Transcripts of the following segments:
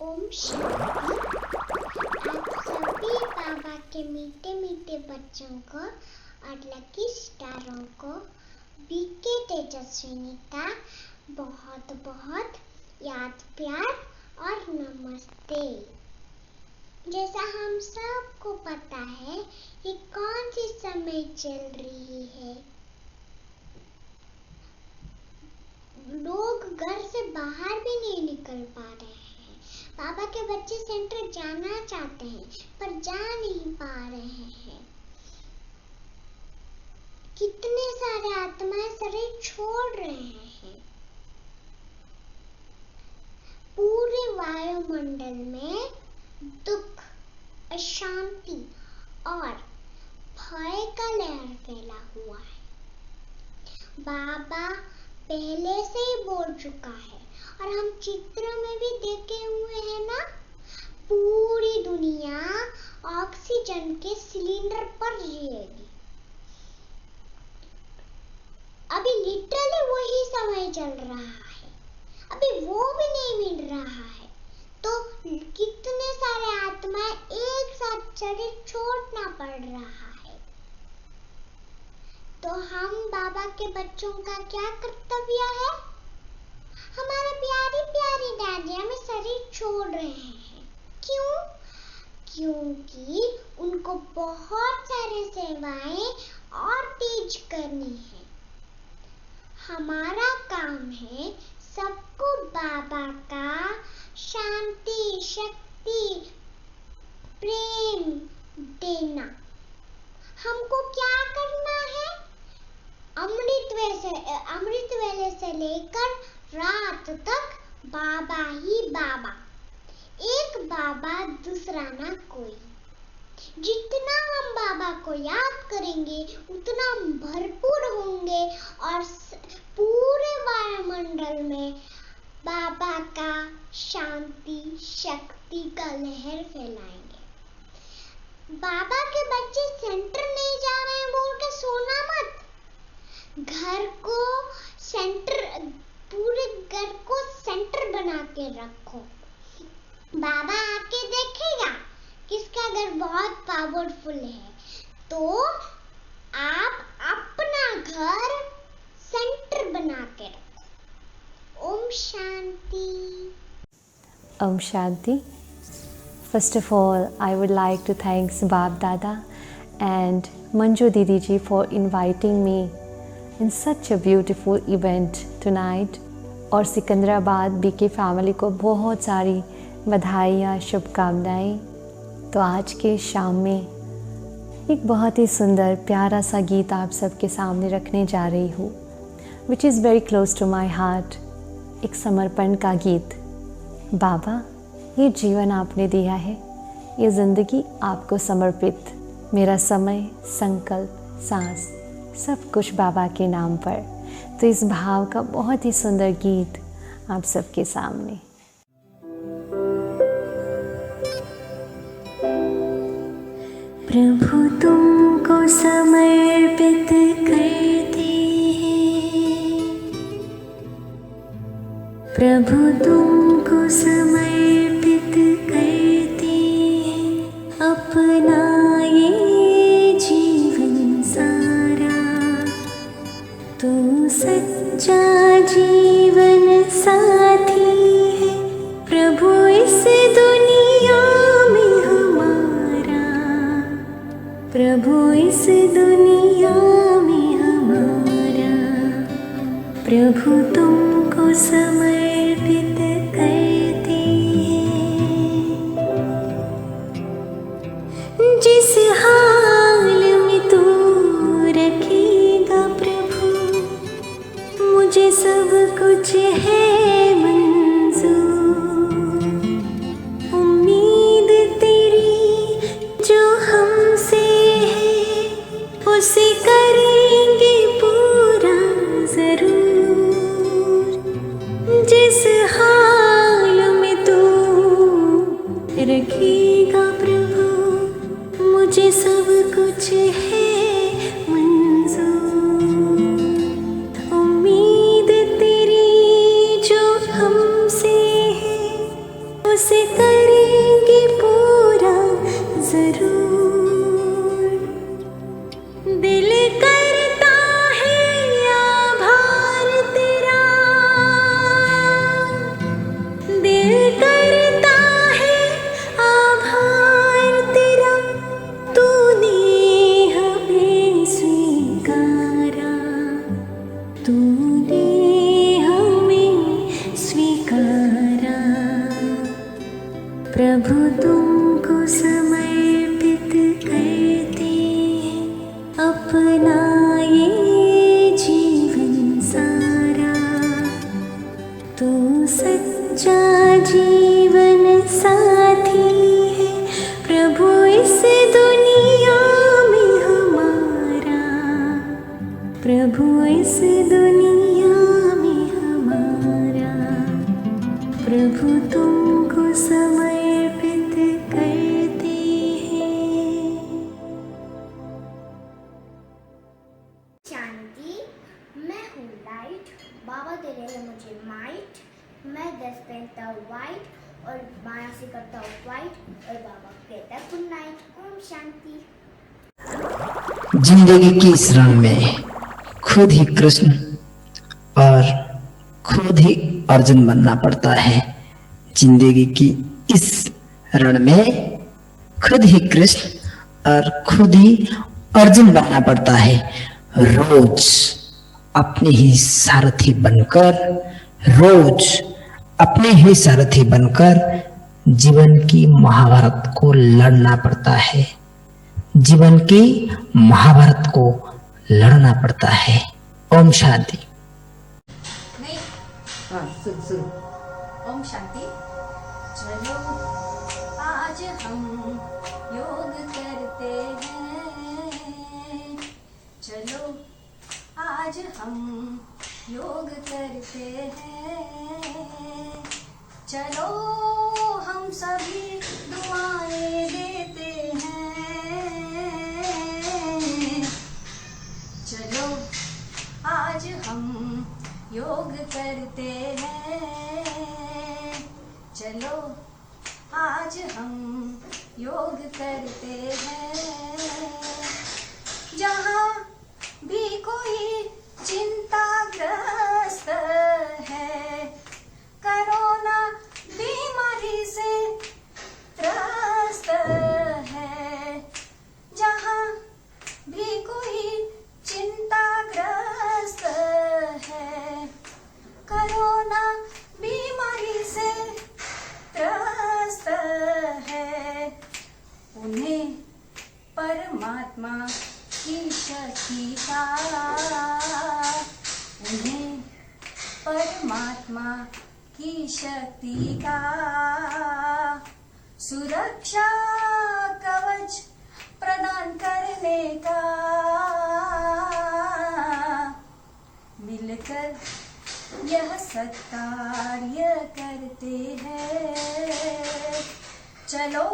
ओम शांति। आप सभी बाबा के मीठे मीठे बच्चों को और लकी स्टारों को बीके तेजस्विनी का बहुत बहुत याद प्यार और नमस्ते। जैसा हम सबको पता है कि कौन सी समय चल रही है, लोग घर से बाहर भी नहीं निकल पा रहे हैं। बाबा के बच्चे सेंटर जाना चाहते हैं पर जा नहीं पा रहे हैं। कितने सारे आत्माएं शरीर छोड़ रहे हैं। पूरे वायुमंडल में दुख, अशांति और भय का लहर फैला हुआ है। बाबा पहले से ही बोल चुका है और हम चित्र में भी देखे हुए हैं ना, पूरी दुनिया ऑक्सीजन के सिलेंडर पर जिएगी। अभी लिटरली वही समय चल रहा है, अभी वो भी नहीं मिल रहा है तो कितने सारे आत्माएं एक साथ शरीर छोड़ना पड़ रहा है। तो हम बाबा के बच्चों का क्या कर्तव्य है? हमारे प्यारी प्यारी दादी हमें शरीर छोड़ रहे हैं। क्यों? क्योंकि उनको बहुत सारे सेवाएं और तेज करनी है। हमारा काम है सबको बाबा का शांति, शक्ति, प्रेम देना। हमको क्या करना है? अमृत वेले से लेकर रात तक बाबा ही बाबा, एक बाबा दूसरा ना कोई। जितना हम बाबा को याद करेंगे उतना हम भरपूर होंगे और पूरे वायुमंडल में बाबा का शांति, शक्ति का लहर फैलाएंगे। बाबा के बच्चे सेंटर नहीं जा रहे हैं बोल के सोना मत। घर को सेंटर, पूरे घर को सेंटर बना के रखो। बाबा आके देखेगा किसका घर बहुत पावरफुल है, तो आप अपना घर सेंटर बना के रखो। Om Shanti. Om Shanti. First of all, I would like to thank Bab Dada and Manju Didi ji for inviting me in such a beautiful event tonight. और सिकंदराबाद बीके फैमिली को बहुत सारी बधाइयाँ, शुभकामनाएं। तो आज के शाम में एक बहुत ही सुंदर प्यारा सा गीत आप सबके सामने रखने जा रही हूँ, which is very close to my heart. एक समर्पण का गीत। बाबा, ये जीवन आपने दिया है, ये ज़िंदगी आपको समर्पित। मेरा समय, संकल्प, सांस सब कुछ बाबा के नाम पर। तो इस भाव का बहुत ही सुंदर गीत आप सबके सामने। प्रभु तुमको समर्पित करते हैं, प्रभु तुमको समर्पित करते हैं अपना ये जीवन सारा। तू सच्चा जीवन साथी है प्रभु इस दुनिया में हमारा, प्रभु इस दुनिया में हमारा। प्रभु तुमको समर्पित करते हैं। जिस हाल में तू रखेगा प्रभु, मुझे सब कुछ है मंजूर। उम्मीद तेरी जो हमसे है उसे करेंगे पूरा जरूर। जिस हाल में तू रखेगा प्रभु, मुझे सब कुछ है मंजूर। उम्मीद तेरी जो हमसे है उसे करेंगे पूरा जरूर। दिल करता है आभार तेरा, दिल करता है आभार तेरा, तूने हमें स्वीकारा, तूने हमें स्वीकारा। प्रभु तुमको समर्पित करते हैं अपना ये जीवन सारा। तू सच्चा जीवन साथी है प्रभु इस दुनिया में हमारा, प्रभु इस दुनिया में हमारा। प्रभु तुमको समर्पित करते हैं। शांति, मैं हूँ लाइट, बाबा दे रहे हैं मुझे माइट। मैं 10 पहनता हूँ वाइट और माया से करता हूँ वाइट, और बाबा कहता है गुड नाइट। ओम शांति। जिंदगी की इस रण में खुद ही कृष्ण और खुद ही अर्जुन बनना पड़ता है। जिंदगी की इस रण में खुद ही कृष्ण और खुद ही अर्जुन बनना पड़ता है। रोज अपने ही सारथी बनकर, रोज अपने ही सारथी बनकर जीवन की महाभारत को लड़ना पड़ता है। जीवन की महाभारत को लड़ना पड़ता है। ओम शांति। ओम शांति। चलो आज हम योग करते हैं, चलो आज हम योग करते हैं, चलो हम सभी दुआएं देते हैं। चलो आज हम योग करते हैं, चलो आज हम योग करते हैं। जहाँ भी कोई चिंताग्रस्त है, कोरोना बीमारी से त्रस्त है, जहाँ भी कोई चिंताग्रस्त है, कोरोना बीमारी से त्रस्त है, उन्हें परमात्मा की शक्ति का, उन्हें परमात्मा की शक्ति का सुरक्षा कवच प्रदान करने का मिलकर यह सत्कार्य करते हैं। चलो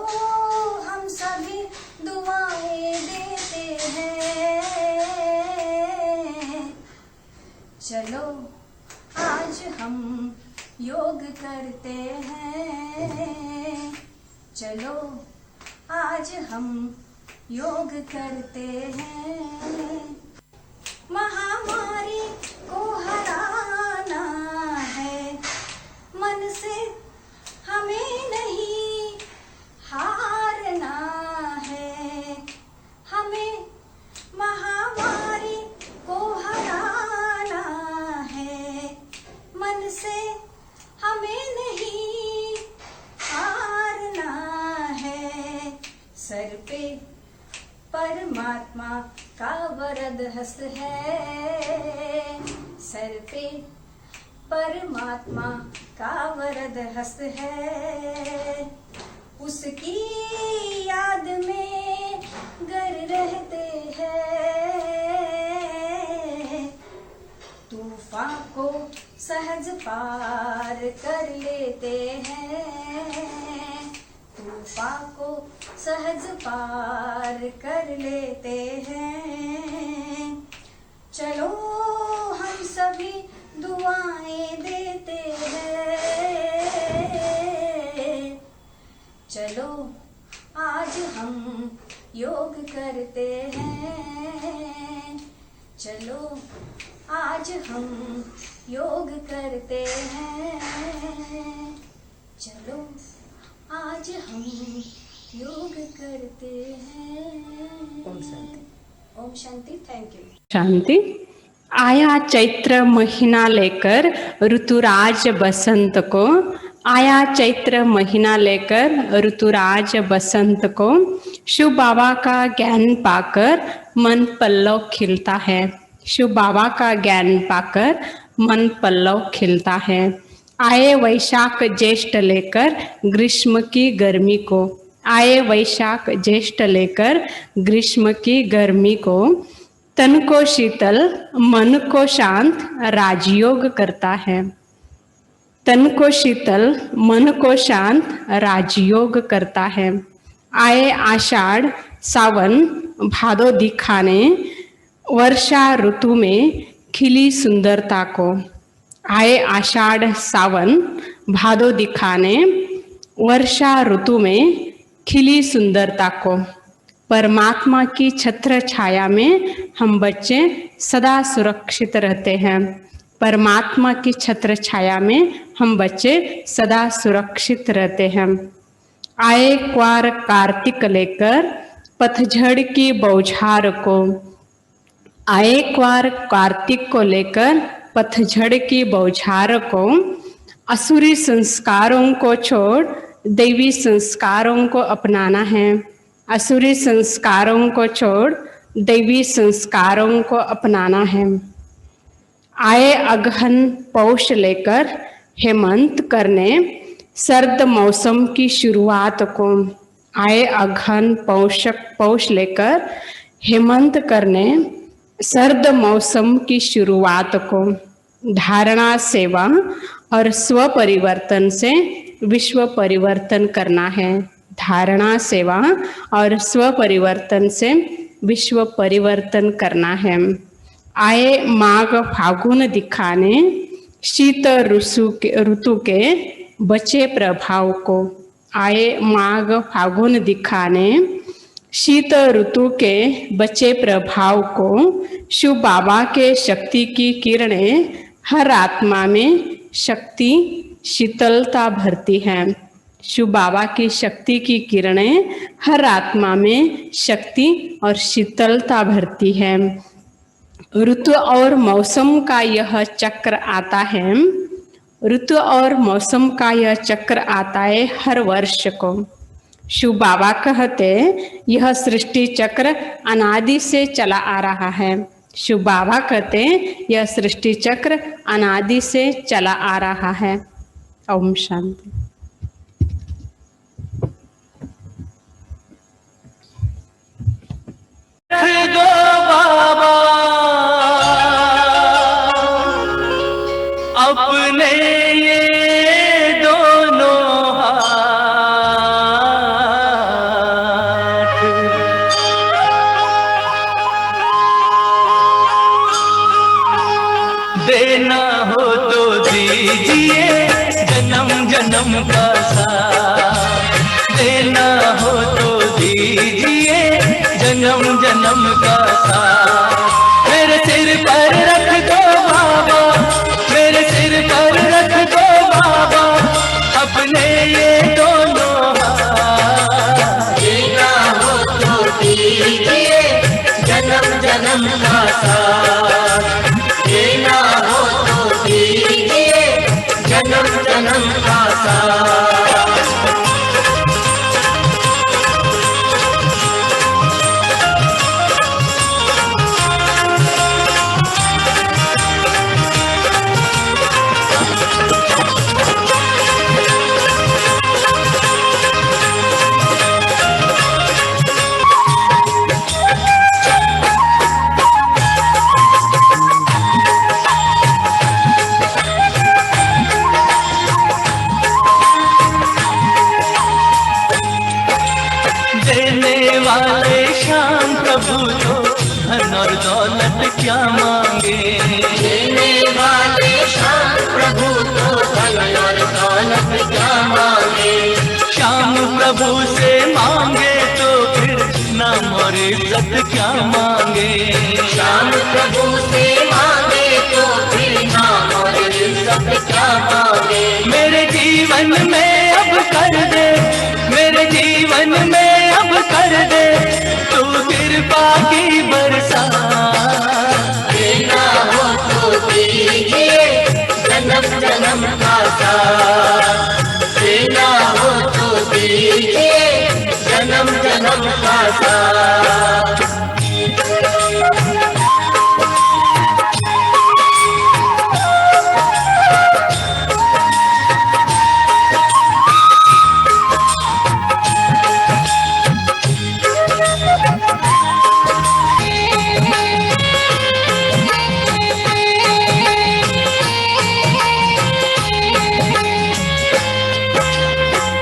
हम सभी दुआएं देते हैं। चलो आज हम योग करते हैं, चलो आज हम योग करते हैं। महामारी को हराना है, मन से हमें नहीं हारना है, हमें महामारी को हराना है, मन से हमें नहीं हारना है। सर पे परमात्मा का वरद हस्त है, सर पे परमात्मा का वरद हस्त है, उसकी याद में गर रहते हैं। तूफान को सहज पार कर लेते हैं, तूफान को सहज पार कर लेते हैं। चलो हम सभी दुआएं देते हैं। चलो आज हम योग करते हैं, चलो आज हम योग करते हैं, चलो आज हम योग करते हैं। ओम शांति। ओम शांति। Thank you. शांति। आया चैत्र महीना लेकर ऋतुराज बसंत को, आया चैत्र महीना लेकर ऋतुराज बसंत को, शिव बाबा का ज्ञान पाकर मन पल्लव खिलता है, शिव बाबा का ज्ञान पाकर मन पल्लव खिलता है। आए वैशाख ज्येष्ठ लेकर ग्रीष्म की गर्मी को, आए वैशाख ज्येष्ठ लेकर ग्रीष्म की गर्मी को, तन को शीतल मन को शांत राजयोग करता है, तन को शीतल मन को शांत राजयोग करता है। आए आषाढ़ सावन भादो दिखाने वर्षा ऋतु में खिली सुंदरता को, आए आषाढ़ सावन भादो दिखाने वर्षा ऋतु में खिली सुंदरता को। परमात्मा की छत्र छाया में हम बच्चे सदा सुरक्षित रहते हैं, परमात्मा की छत्र छाया में हम बच्चे सदा सुरक्षित रहते हैं। आए क्वार कार्तिक लेकर पतझड़ की बौछार को, आए क्वार कार्तिक को लेकर पतझड़ की बौछार को, असुरी संस्कारों को छोड़ दैवी संस्कारों को अपनाना है, असुरी संस्कारों को छोड़ दैवी संस्कारों को अपनाना है। आए अगहन पौष लेकर हेमंत करने सर्द मौसम की शुरुआत को, आए अगहन पौष लेकर हेमंत करने सर्द मौसम की शुरुआत को। धारणा सेवा और स्व परिवर्तन से विश्व परिवर्तन करना है, धारणा सेवा और स्व परिवर्तन से विश्व परिवर्तन करना है। आए माघ फागुन दिखाने शीत ऋतु के बचे प्रभाव को, आए माघ फागुन दिखाने शीत ऋतु के बचे प्रभाव को। शिव बाबा के शक्ति की किरणें हर आत्मा में शक्ति शीतलता भरती हैं, शिव बाबा की शक्ति की किरणें हर आत्मा में शक्ति और शीतलता भरती है। ऋतु और मौसम का यह चक्र आता है, ऋतु और मौसम का यह चक्र आता है हर वर्ष को। शिव बाबा कहते यह सृष्टि चक्र अनादि से चला आ रहा है, शिव बाबा कहते यह सृष्टि चक्र अनादि से चला आ रहा है। ओम शांति। दो बाबा अपने ये दोनों हाथ, देना हो तो दीजिए जन्म जन्म का साथ, देना हो तो दीजिए जन्म जन्म का साथ। मेरे सिर पर रख दो बाबा, मेरे सिर पर रख दो बाबा अपने ये दोनों हाथ, देना हो तो दीजिए जन्म जन्म का साथ, देना हो तो दीजिए जन्म जन्म का साथ। और दौलत क्या मांगे, देने वाले शाम प्रभु तो धन और दौलत क्या मांगे। श्याम प्रभु से मांगे तो फिर नाम और इज्जत क्या मांगे। श्याम प्रभु से मांगे तो फिर नाम और इज्जत क्या मांगे। मेरे जीवन में अब कर दे, मेरे जीवन में अब कर दे तू कृपा की बरसात। देना हो तो दीजिए जन्म जन्म का साथ। देना हो तो दीजिए जन्म जन्म का साथ।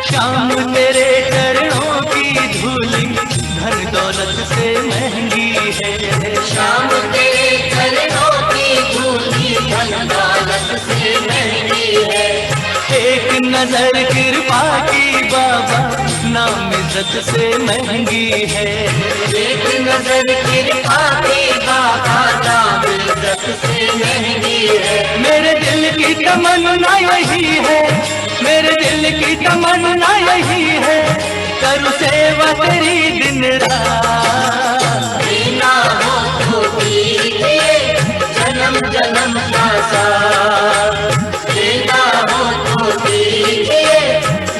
श्याम तेरे चरणों की धूली धन दौलत से महंगी है। श्याम तेरे चरणों की धूली धन दौलत से महंगी है। एक नजर कृपा की बाबा नाम इज्जत से महंगी है। एक नजर कृपा की बाबा नाम इज्जत से महंगी है। मेरे दिल की तमन्ना यही है, मेरे दिल की तमन्ना यही है करूँ सेवा तेरी दिन रात। देना हो तो दीजिए जन्म जन्म का साथ। देना हो तो दीजिए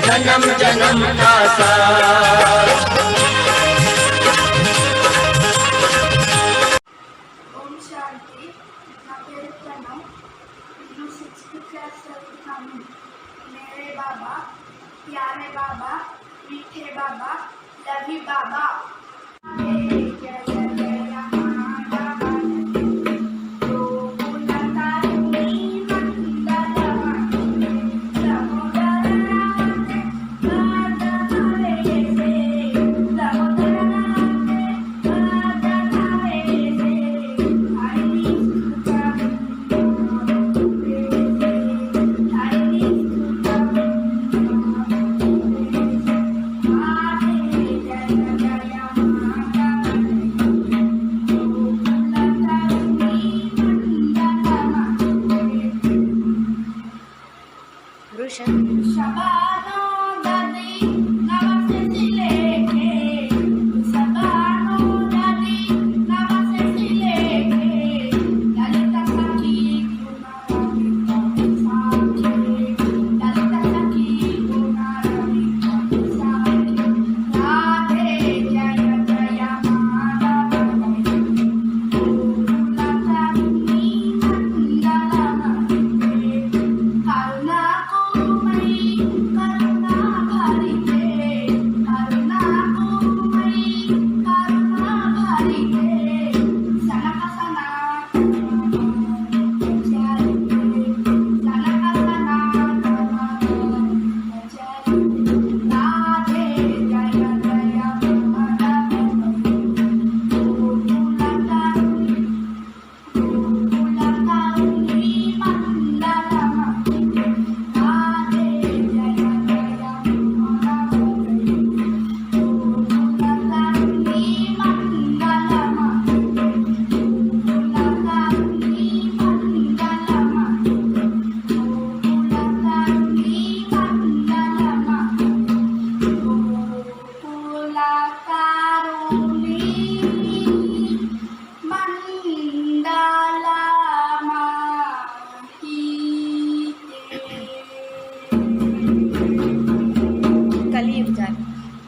जन्म जन्म का साथ। ओम शांति। నా పేరు ప్రణవ్. నేను 6th క్లాస్ చదువుతున్నాను. मेरे बाबा, प्यारे बाबा, मीठे बाबा, लवी बाबा।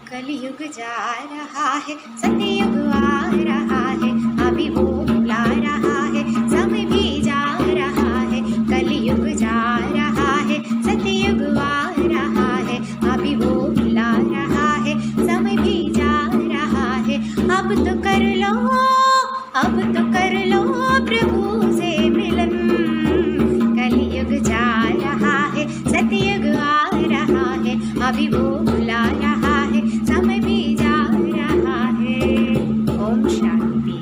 कलयुग जा रहा है, सतयुग आ रहा है, अभी वो बुला रहा है, समय भी जा रहा है। कलयुग जा रहा है, सतयुग आ रहा है, अभी वो बुला रहा है, समय भी जा रहा है। अब तो कर लो, अब तो कर लो प्रभु से मिलन। कलयुग जा रहा है, सतयुग आ रहा है, अभी वो बुला रहा है, समय भी जा रहा है। ओम शांति।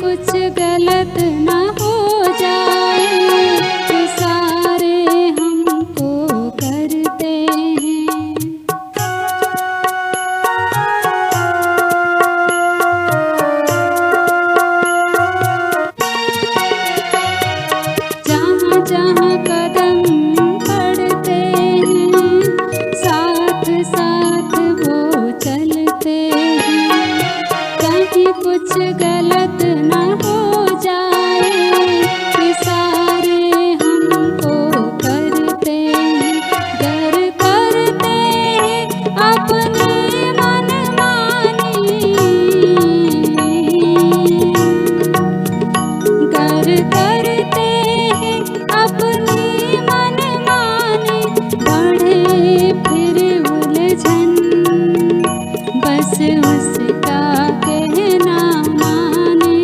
कुछ गलत ना हो जाए, इशारे हमको करते हैं। जहाँ जहाँ कदम पड़ते हैं, साथ साथ वो चलते हैं। कहीं कुछ गलत ना हो जाए, इशारे हमको करते हैं। गर करते हैं अपनी मनमानी, गर करते हैं अपनी मनमानी। बढ़े फिर उलझन, बस उसका कहना माने।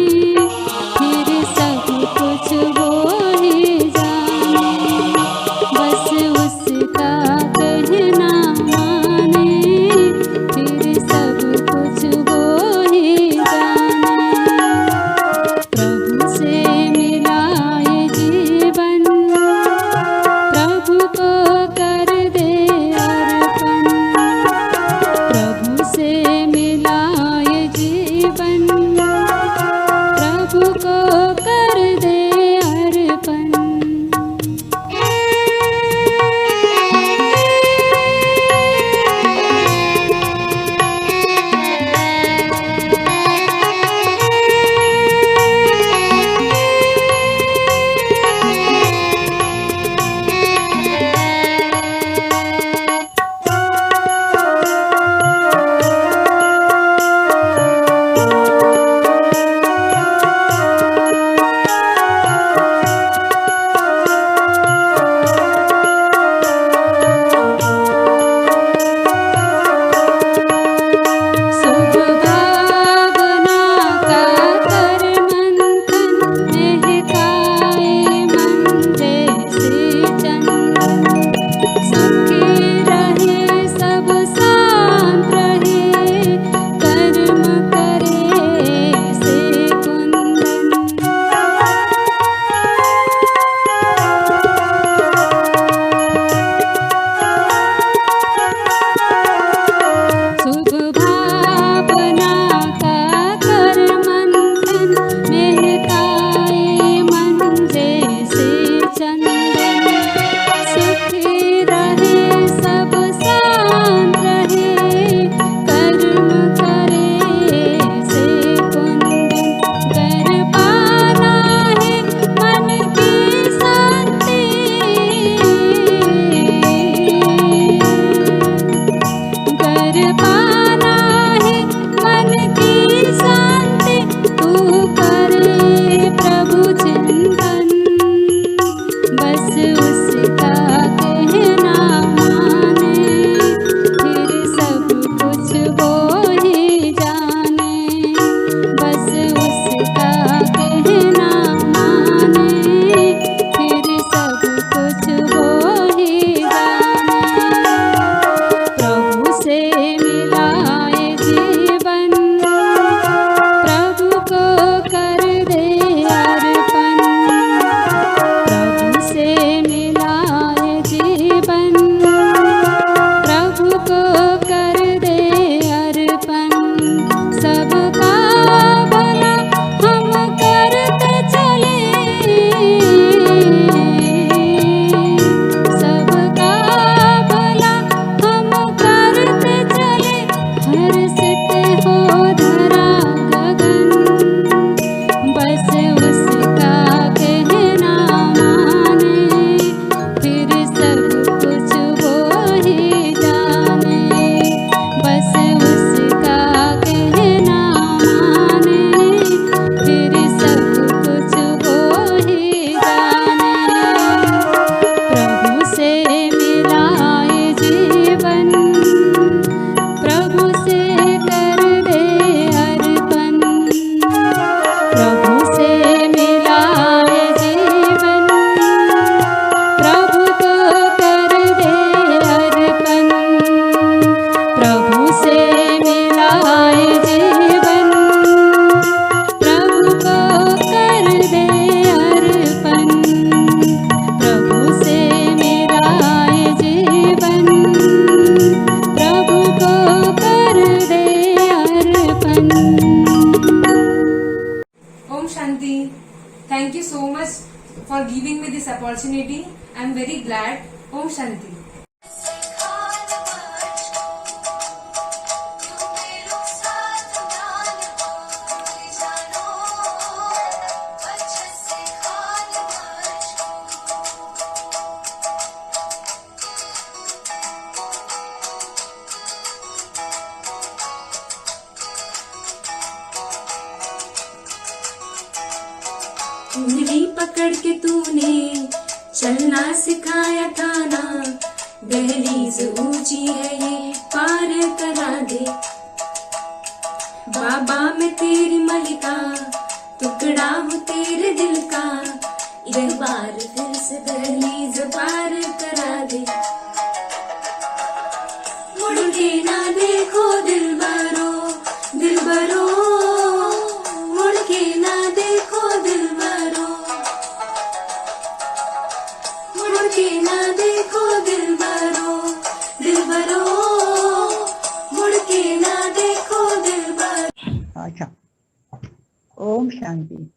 so much for giving me this opportunity. I am very glad. Om Shanti. उंगली पकड़ के तूने चलना सिखाया था ना, दहलीज ऊंची है ये पार करा दे। बाबा मैं तेरी मलिका, टुकड़ा हूँ तेरे दिल का, एक बार फिर से दहलीज पार करा दे। मुड़ के ना देखो दिलबरो, दिलबरो, मुड़ के ना देखो दिलबरो, मुड़ के ना देखो दिलबरो, दिलबरो, मुड़ के ना देखो दिलबरो। अच्छा, ओम शांति।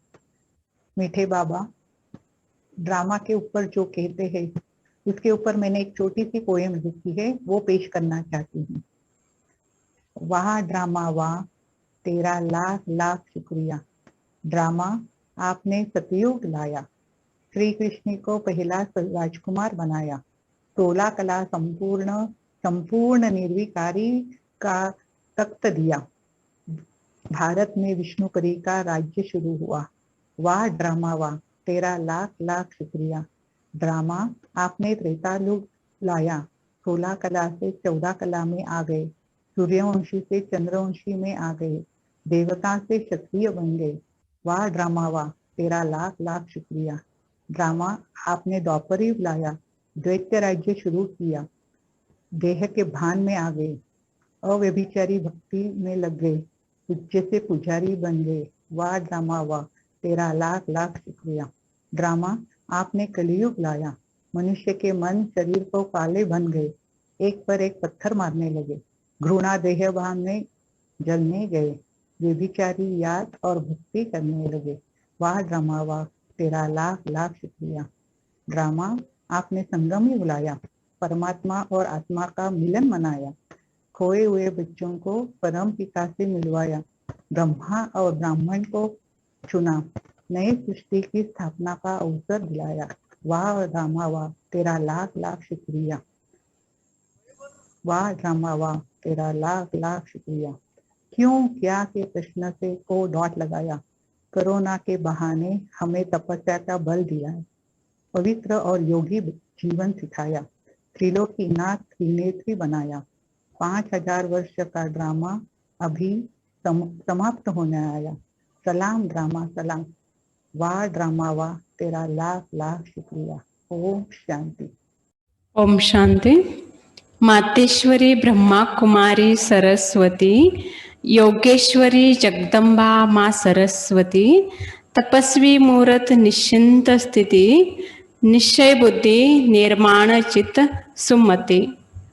मीठे बाबा ड्रामा के ऊपर जो कहते हैं उसके ऊपर मैंने एक छोटी सी पोएम लिखी है, वो पेश करना चाहती हूँ। वाह ड्रामा वाह, तेरा लाख लाख शुक्रिया। ड्रामा आपने सतयुग लाया, श्री कृष्ण को पहला राजकुमार बनाया, 16 कला संपूर्ण निर्विकारी का तख्त दिया, भारत में विष्णुपरी का राज्य शुरू हुआ। वाह ड्रामा वाह, तेरा लाख लाख शुक्रिया। ड्रामा आपने त्रेतायुग लाया, 16 कला से 14 कला में आ गए, सूर्यवंशी से चंद्रवंशी में आ गए, देवता से क्षत्रिय बन गए। वाह ड्रामा वाह, तेरा लाख लाख शुक्रिया। ड्रामा आपने द्वापर युग लाया, द्वैत राज्य शुरू किया, देह के भान में आ गए, अव्यभिचारी भक्ति में लग गए, पूज्य से पुजारी बन गए। वाह ड्रामा वाह, तेरा लाख लाख शुक्रिया। ड्रामा आपने कलियुग लाया, मनुष्य के मन शरीर को काले बन गए, एक पर एक पत्थर मारने लगे, घृणा देह बांधने जलने गए, व्यभिचारी याद और भक्ति करने लगे। वाह ड्रामा वाह, तेरा लाख लाख शुक्रिया। ड्रामा आपने संगम ही बुलाया, परमात्मा और आत्मा का मिलन मनाया, खोए हुए बच्चों को परम पिता से मिलवाया, ब्रह्मा और ब्राह्मण को चुना, नए सृष्टि की स्थापना का अवसर दिलाया। वाह ड्रामा वाह, तेरा लाख लाख शुक्रिया। वाह ड्रामा वाह, तेरा लाख लाख शुक्रिया। क्यों क्या के प्रश्न से को डॉट लगाया, कोरोना के बहाने हमें तपस्या का बल दिया है, पवित्र और योगी जीवन सिखाया, त्रिलोकीनाथ त्रिनेत्री बनाया। 5000 वर्ष का ड्रामा अभी समाप्त होने आया। सलाम ड्रामा सलाम। वाह ड्रामा वाह, तेरा लाख लाख शुक्रिया। ओम शांति। ओम शांति। मातेश्वरी ब्रह्मा कुमारी सरस्वती, योगेश्वरी जगदम्बा माँ सरस्वती, तपस्वी मूर्त निश्चिंत स्थिति, निश्चय बुद्धि निर्माण चित्त सुमति।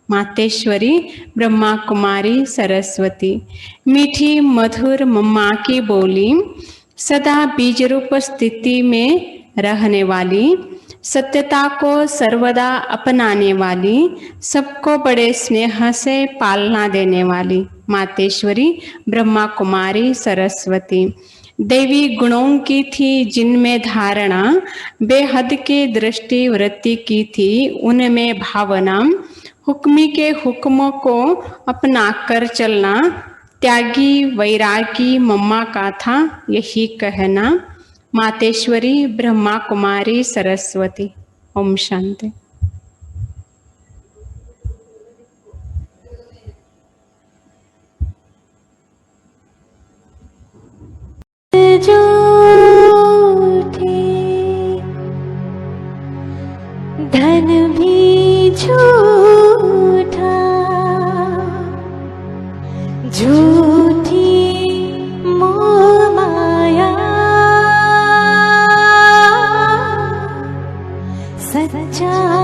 मातेश्वरी ब्रह्मा कुमारी सरस्वती, मीठी मधुर मम्मा की बोली, सदा बीज रूप स्थिति में रहने वाली, सत्यता को सर्वदा अपनाने वाली, सबको बड़े स्नेह से पालना देने वाली। मातेश्वरी ब्रह्मा कुमारी सरस्वती, देवी गुणों की थी जिनमें धारणा, बेहद की दृष्टि वृत्ति की थी उनमें भावना, हुक्मी के हुक्मों को अपना कर चलना, त्यागी वैरागी मम्मा का था यही कहना। मातेश्वरी ब्रह्मा कुमारी सरस्वती। ओम शांति। धन भी झूठा, झूठी मोह माया, सच्चा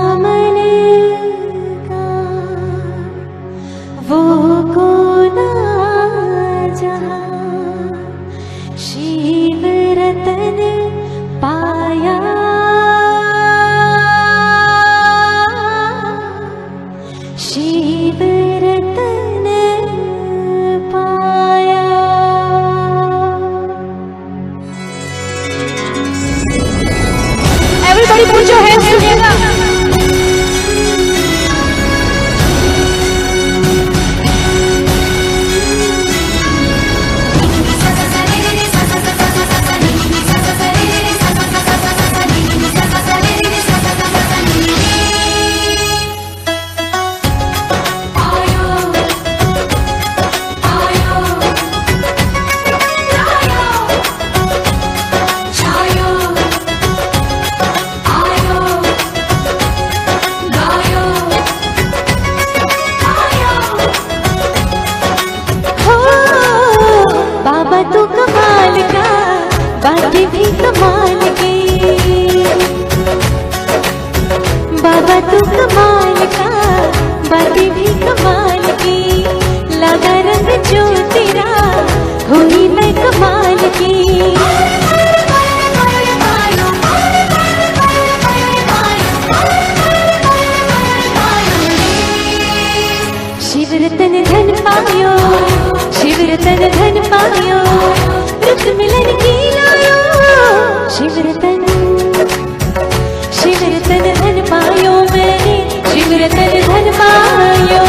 शिवरतन शिवरतन धन पायो मैंने, शिवरतन धन पायो।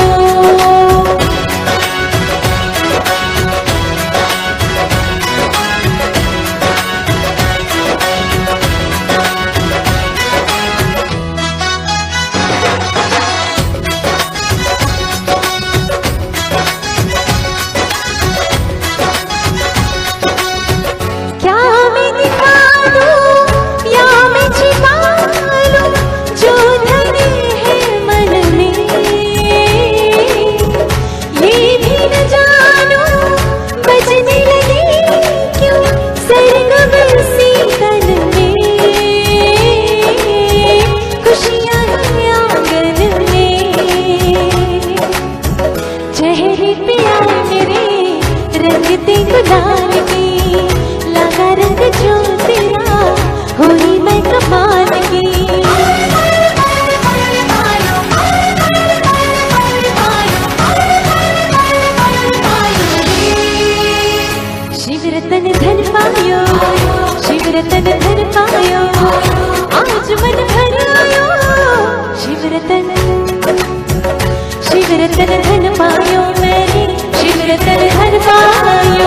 शिवरतन धन पायो मैंने, शिवरतन धन पायो।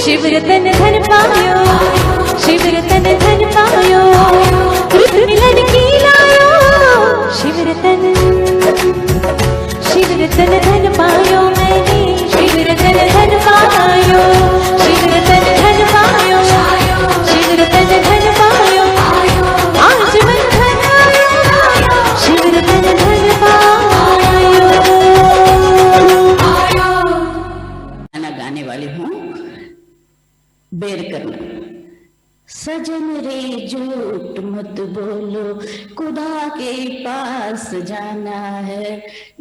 शिवरतन धन पायो, शिवरतन धन पायो, रुत मिलन की लायो। शिवरतन शिवरतन धन पायो मैंने, शिवरतन धन पायो। शिवरतन धन पायो, शिवरतन धन पायो, आज मन धन आयो, शिवरतन धन पायो। गाना गाने वाली हूँ, बेर करना। सजन रे झूठ मत बोलो, खुदा के पास जाना है,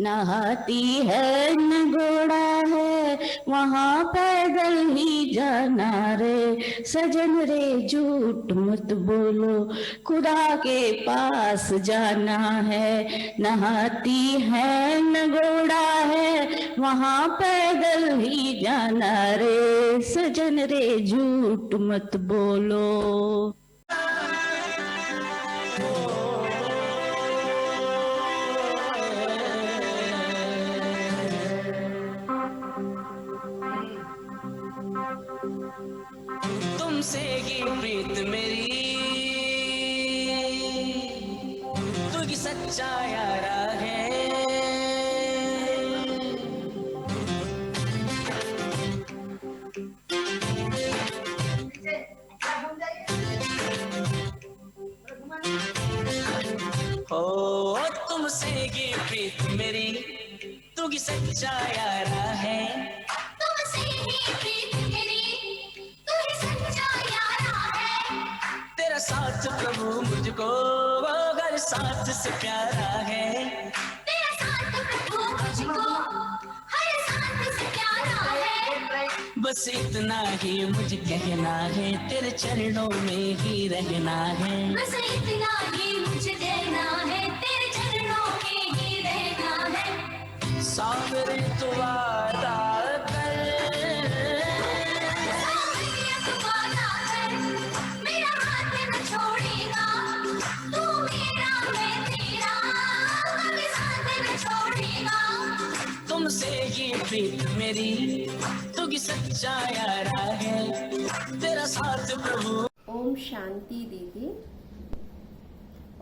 न हाथी है न घोड़ा है, वहाँ पैदल ही जाना रे। सजन रे झूठ मत बोलो, खुदा के पास जाना है, न हाथी है न घोड़ा है, वहाँ पैदल ही जाना रे। सजन रे झूठ मत बोलो। तुमसे की प्रीत मेरी, तू की सच्चा यारा है। हो तुमसे की प्रीत मेरी, तू की सच्चा यारा है। तुमसे ही प्रीत मेरी, तू ही सच्चा यारा है। तेरा साथ प्रभु मुझको हर साथ से प्यारा है। तेरा साथ प्रभु मुझको हर साथ से प्यारा है। बस इतना ही मुझे कहना है, तेरे चरणों में ही रहना है। बस इतना ही मुझे कहना है, तेरे चरणों में ही रहना है। सावरे तू वादा कर, सावरिया तू वादा कर, मेरा हाथ न छोड़ेगा। प्रीत मेरी तू की सच्चा यारा है तेरा साथ प्रभु। ओम शांति दीदी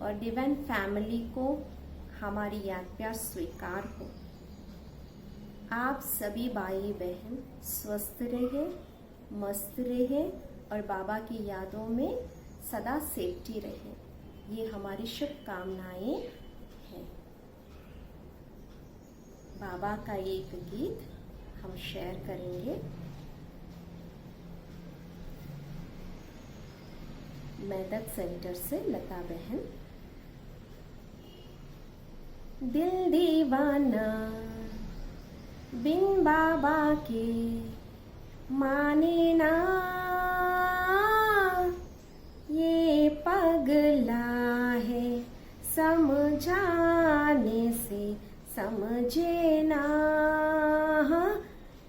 और डिवाइन फैमिली को हमारी याद प्यार स्वीकार हो। आप सभी भाई बहन स्वस्थ रहे, मस्त रहे और बाबा की यादों में सदा सेफ्टी रहे, ये हमारी शुभकामनाएं हैं। बाबा का एक गीत हम शेयर करेंगे। मैदक सेंटर से लता बहन। दिल दीवाना बिन बाबा के माने ना, ये पगला है समझाने से समझे ना,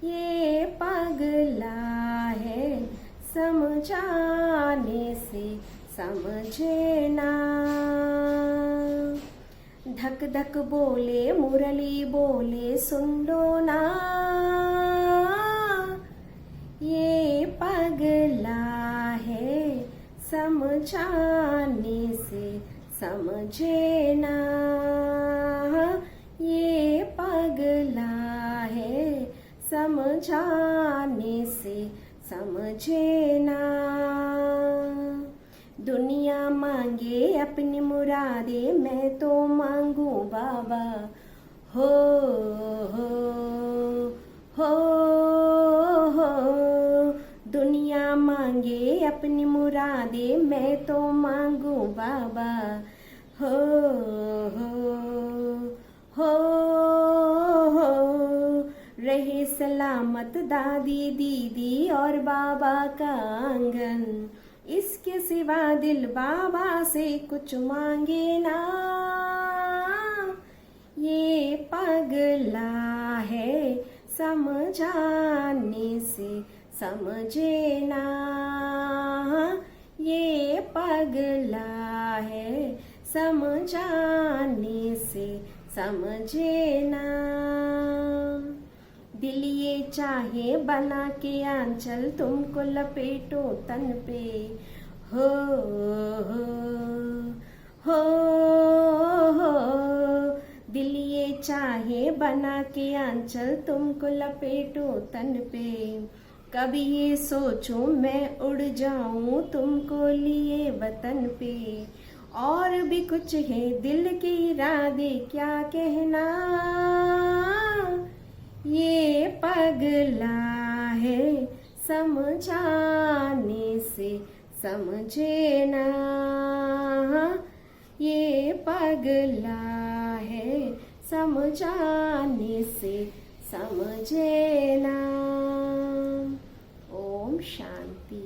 ये पगला है समझाने से समझे ना। धक धक बोले मुरली बोले सुन लो ना, ये पगला है समझाने से समझे ना, ये पगला है समझाने से समझे ना। दुनिया मांगे अपनी मुरादे मैं तो मांगू बाबा हो हो हो हो। दुनिया मांगे अपनी मुरादे मैं तो मांगू बाबा हो हो हो हो। रहे सलामत दादी दीदी और बाबा का आंगन, इसके सिवा दिल बाबा से कुछ मांगे ना, ये पगला है समझाने से समझे ना, ये पगला है समझाने से समझे ना। दिल ये चाहे बना के आंचल तुमको लपेटो तन पे हो हो हो हो। दिल ये चाहे बना के आंचल तुमको लपेटो तन पे, कभी ये सोचूं मैं उड़ जाऊं तुमको लिए वतन पे। और भी कुछ है दिल के इरादे क्या कहना, ये पगला है समझाने से समझे ना, ये पगला है समझाने से समझे ना। ओम शांति।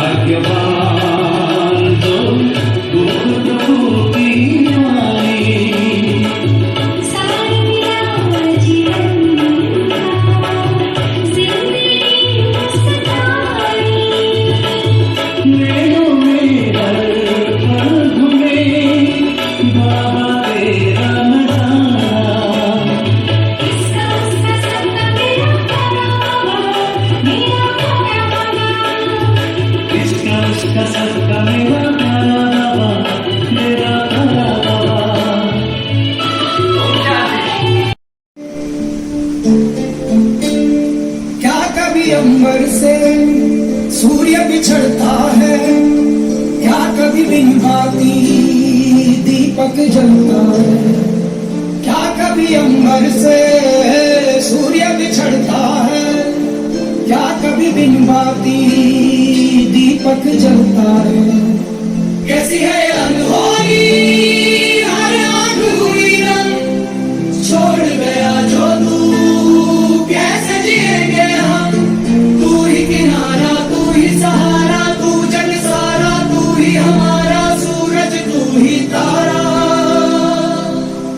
भाग्यवान दो दुख दुख की मारी नैनों में हर पल घूमे बाबा तेरा नजारा इसका उसका सबका मेरा प्यारा बाबा मेरा प्यारा बाबा। क्या कभी अंबर से सूर्य बिछड़ता है, क्या कभी बिन बाती दीपक जलता है, क्या कभी अंबर से सूर्य बिछड़ता है, क्या कभी बिन बाती दीपक जलता है। कैसी है अनहोनी हर आंख हुई रंग, छोड़ गया जो तू कैसे जिएंगे हम, तू ही किनारा तू ही सहारा तू जग सारा तू ही हमारा सूरज तू ही तारा।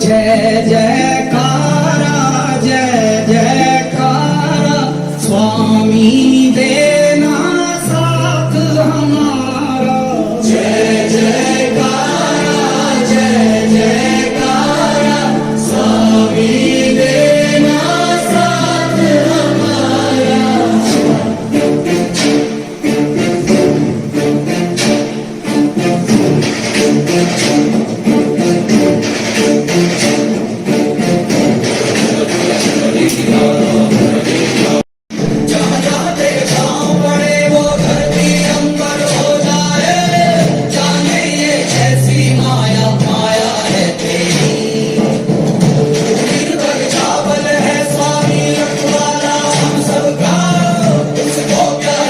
जय जयकारा जय जयकारा स्वामी देना साथ हमारा। जय जयकारा जय जयकारा स्वामी देना साथ हमारा। जहाँ जहाँ तेरे छाँव पड़े वो धरती अंबर हो जाए, जाने ये कैसी माया माया है तेरी। गिरधर चावल है स्वामी रखवाला हम सबका, उसको क्या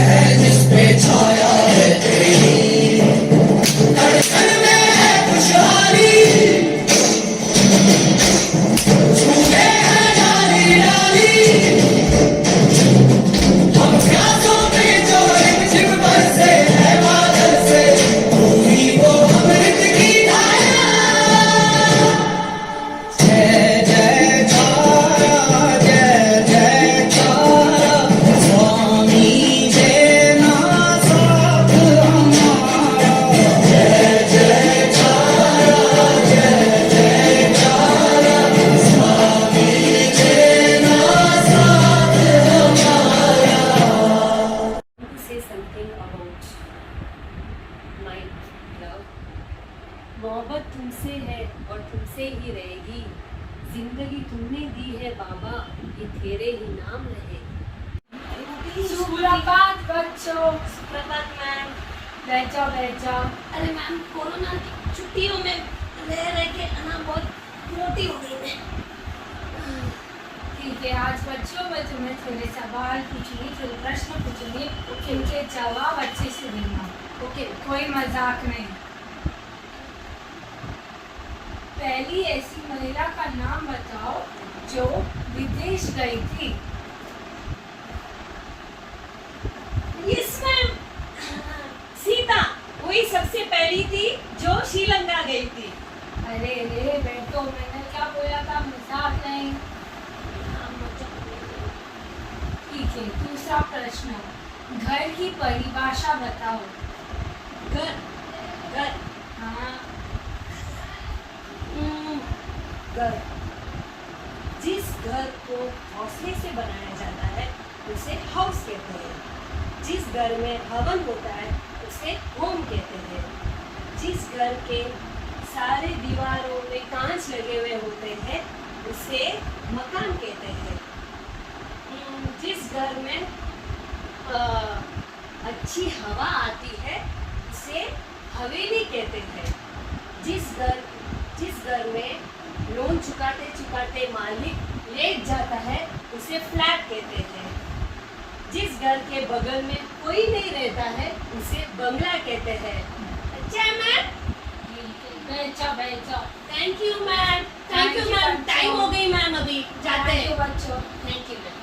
है जिस पे छाया है तेरी। धड़कन में है खुशहाली छूटे है डाली डाली, हम प्यासों में जो रिमझिम बरसे है बादल से, तू ही वो अमृत की धारा। जय जयकारा जय जयकारा स्वामी देना साथ हमारा। जय जयकारा जय जयकारा स्वामी देना साथ हमारा। Say something about my love. मोहब्बत तुमसे है और तुमसे ही रहेगी, जिंदगी तुमने दी है बाबा ये तेरे ही नाम रहे। सुप्रभात बच्चों। सुप्रभात मैम। बैठ जाओ बैठ जाओ। अरे मैम कोरोना की छुट्टियों में रह के ना बहुत मोटी हो गई मैं। ठीक है, आज बच्चों मैं तुम्हें थोड़े सवाल पूछूंगी, थोड़े प्रश्न पूछूंगी, इनके जवाब अच्छे से देना। ओके, कोई मजाक नहीं। पहली ऐसी महिला का नाम बताओ जो विदेश गई थी। यस मैम, सीता वही सबसे पहली थी जो श्रीलंका गई थी। अरे रे बेटो, मैंने क्या बोला था, मजाक नहीं। ठीक है, दूसरा प्रश्न, घर की परिभाषा बताओ। घर घर हाँ। घर जिस घर को हौसले से बनाया जाता है उसे हाउस कहते हैं। जिस घर में हवन होता है उसे होम कहते हैं। जिस घर के सारे दीवारों में कांच लगे हुए होते हैं उसे मकान कहते हैं। जिस घर में अच्छी हवा आती है उसे हवेली कहते हैं। जिस घर में लोन चुकाते चुकाते मालिक लेट जाता है उसे फ्लैट कहते हैं। जिस घर के बगल में कोई नहीं रहता है उसे बंगला कहते हैं। अच्छा मैम, बैठ जाओ। Thank you ma'am. Thank you ma'am, time हो गई मैम, अभी जाते हैं बच्चों। Thank you ma'am.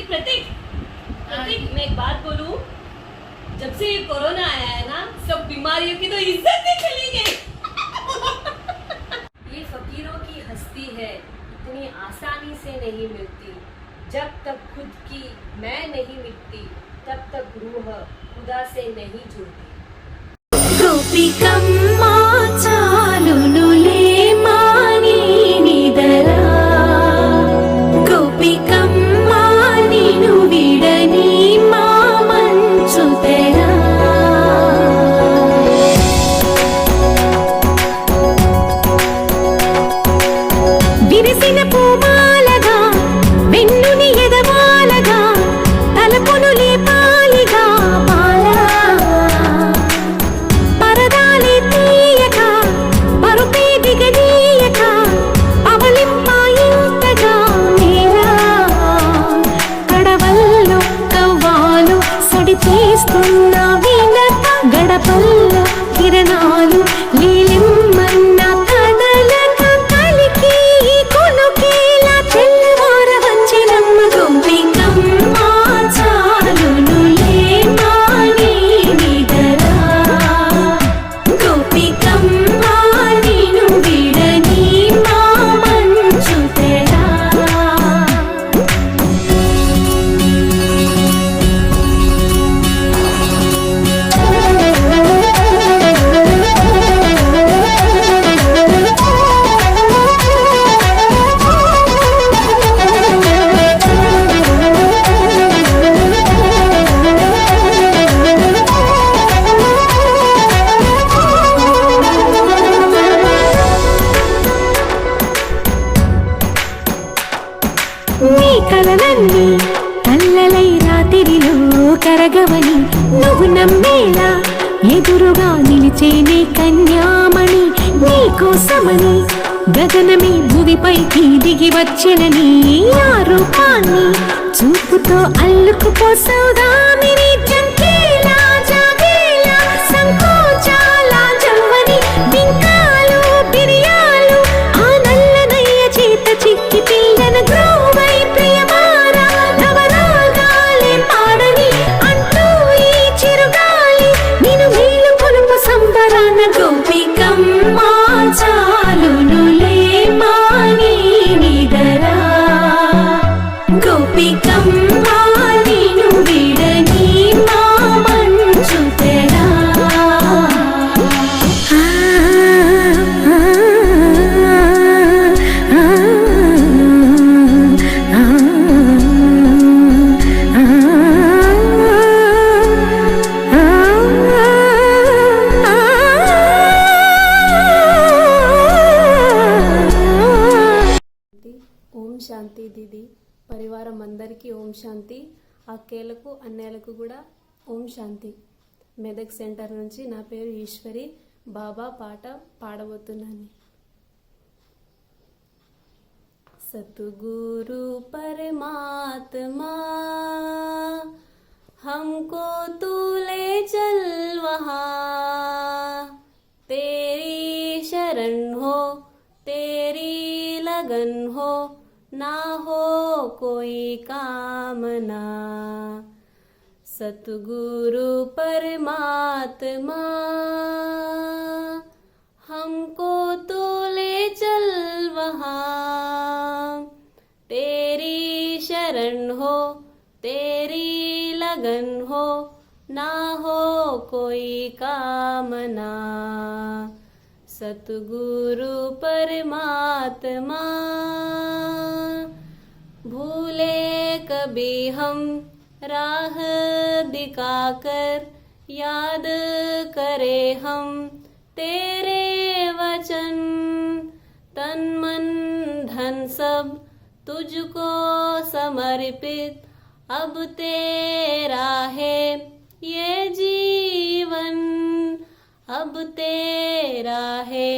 प्रतीक जब से ये कोरोना आया है ना, सब बीमारियों की तो इज्जत ही चली गई। ये फकीरों की हस्ती है, इतनी आसानी से नहीं मिलती। जब तक खुद की मैं नहीं मिटती, तब तक रूह खुदा से नहीं जुड़ती। गोपिकम्मा चालुनुले मानी निदरा गोपिकम्मा निनु विडनी మా మంచు తెరా విరిసిన పూమాలగా వెన్నుని ఎదవాలగా తలపును లేపాలిగా మాలా పరదాలే తీయక పరుపే దిగనీయక అవలింపాయింతగా నేలా కడవల్లో కవ్వాలు సడిచేస్తున్న వీణత గడపల్లో కిరణాలు లీలిమ్మన్న కదలక కలికి కొనుకేలా చెల్లవార వచ్చినమ్మ గోపికమ్మ చాలునులే మాని నిదరా గోపికమ్మ నిను విడని మా మంచు తెరా నీ కలలన్నీ కల్లలై రాత్రిలో కరగవని నువ్వు నమ్మేలా ఎదురుగా నిలిచేనే కన్యామణి నీ కోసమని గగనమే భువిపైకి దిగి వచ్చెనని ఆ రూపాన్ని చూపుతో అల్లుకుపోసౌదామిని జంకేలా జాగేలా సంకోచాల జవ్వని బింకాలు బిరియాలు ఆ నల్లనయ్య చేత చిక్కి పిల్లన గ్రోవై ప్రియమారా నవరాగాలే పాడని అంటూ ఈ చిరుగాలి నిన్ను మేలు కొలుపు సంబరాన గోపికమ్మ చాలునులే మాని నిదరా గోపికమ్మ నిను విడని మా మంచు తెరా ఓం శాంతి దీది పరివారం అందరికీ ఓం శాంతి. అక్కేలకు అన్నయ్యలకు కూడా ఓం శాంతి. మెదక్ సెంటర్ నుంచి నా పేరు ఈశ్వరి. బాబా పాట పాడబోతున్నాను. सतगुरु परमात्मा हमको तू ले चल वहाँ, तेरी शरण हो तेरी लगन हो ना हो कोई कामना. सतगुरु परमात्मा हमको तो ले चल वहाँ, तेरी शरण हो तेरी लगन हो ना हो कोई कामना. सतगुरु परमात्मा भूले कभी हम राह दिखाकर, याद करे हम तेरे वचन. तन मन धन सब तुझको समर्पित, अब तेरा है ये जीवन, अब तेरा है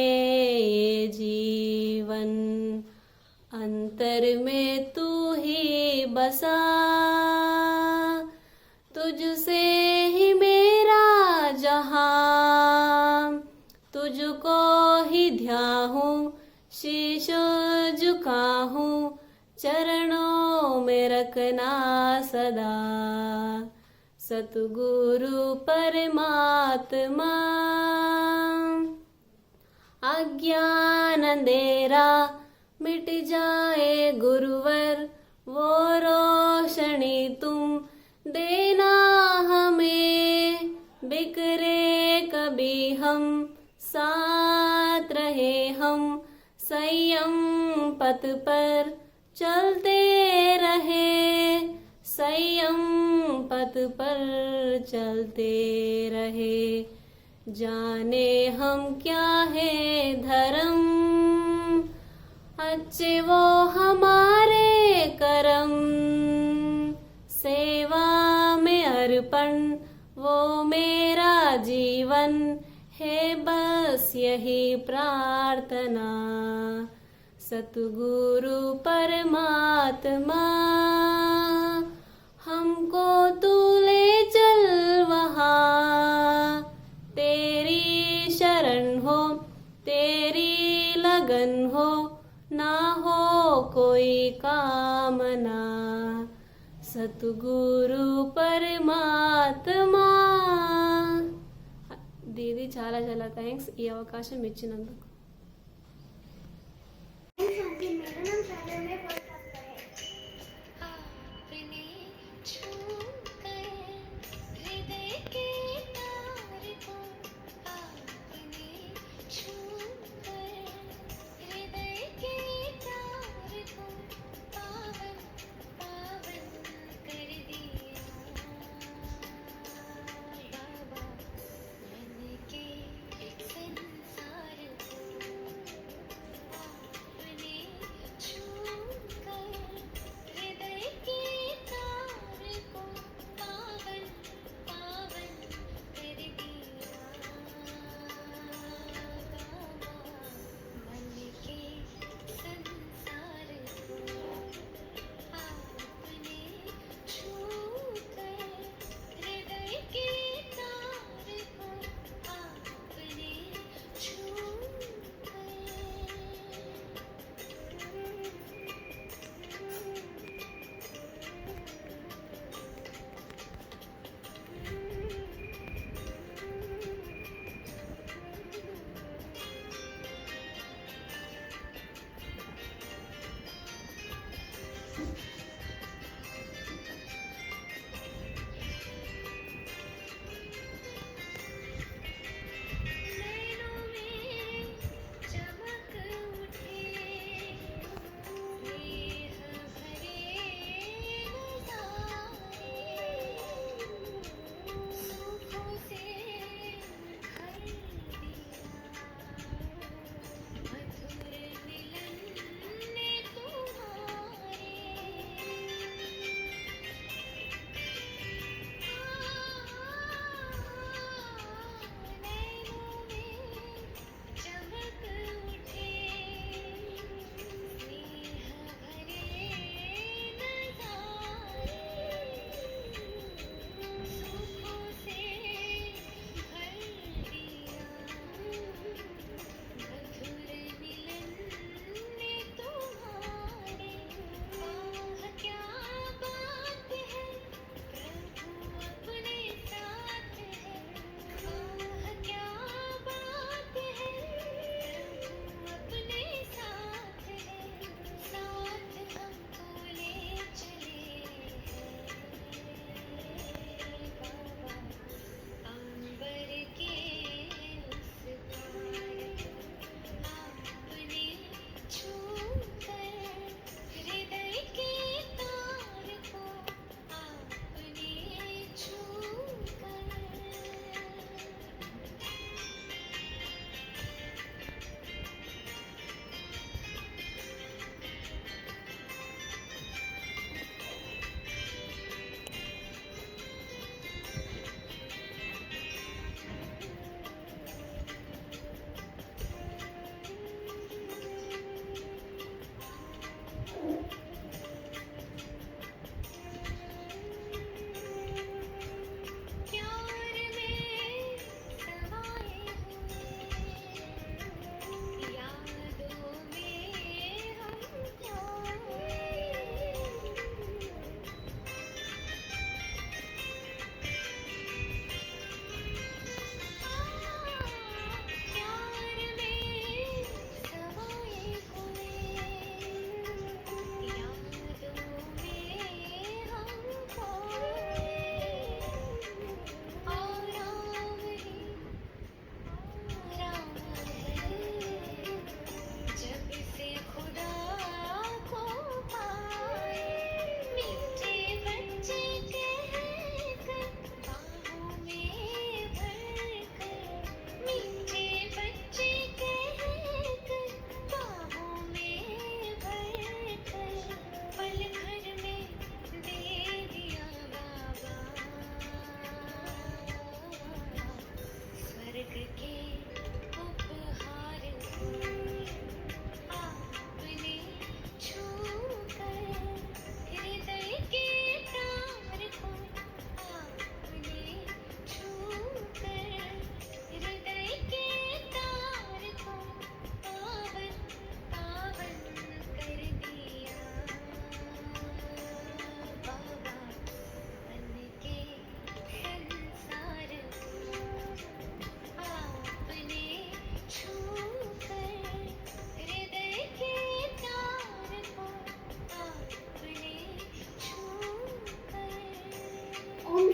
ये जीवन. अंतर में तू ही बसा, तुझसे ही मेरा जहां, तुझको ही ध्याऊं शीश झुकाऊं, चरणों में रखना सदा. सतगुरु परमात्मा अज्ञान अंधेरा मिट जाए गुरुवर, वो रोशनी तुम देना हमें, बिखरे कभी हम साथ रहे हम, संयम पथ पर चलते रहे, संयम पथ पर चलते रहे। जाने हम क्या है धर्म, अच्छे वो हमारे कर्म, सेवा में अर्पण वो मेरा जीवन है, बस यही प्रार्थना। सतगुरु परमात्मा हमको तू ले चल वहाँ, तेरी शरण हो तेरी लगन हो, ना हो कोई कामना। सतगुरु परमात्मा। దీది చాలా చాలా థ్యాంక్స్ ఈ అవకాశం ఇచ్చినందుకు.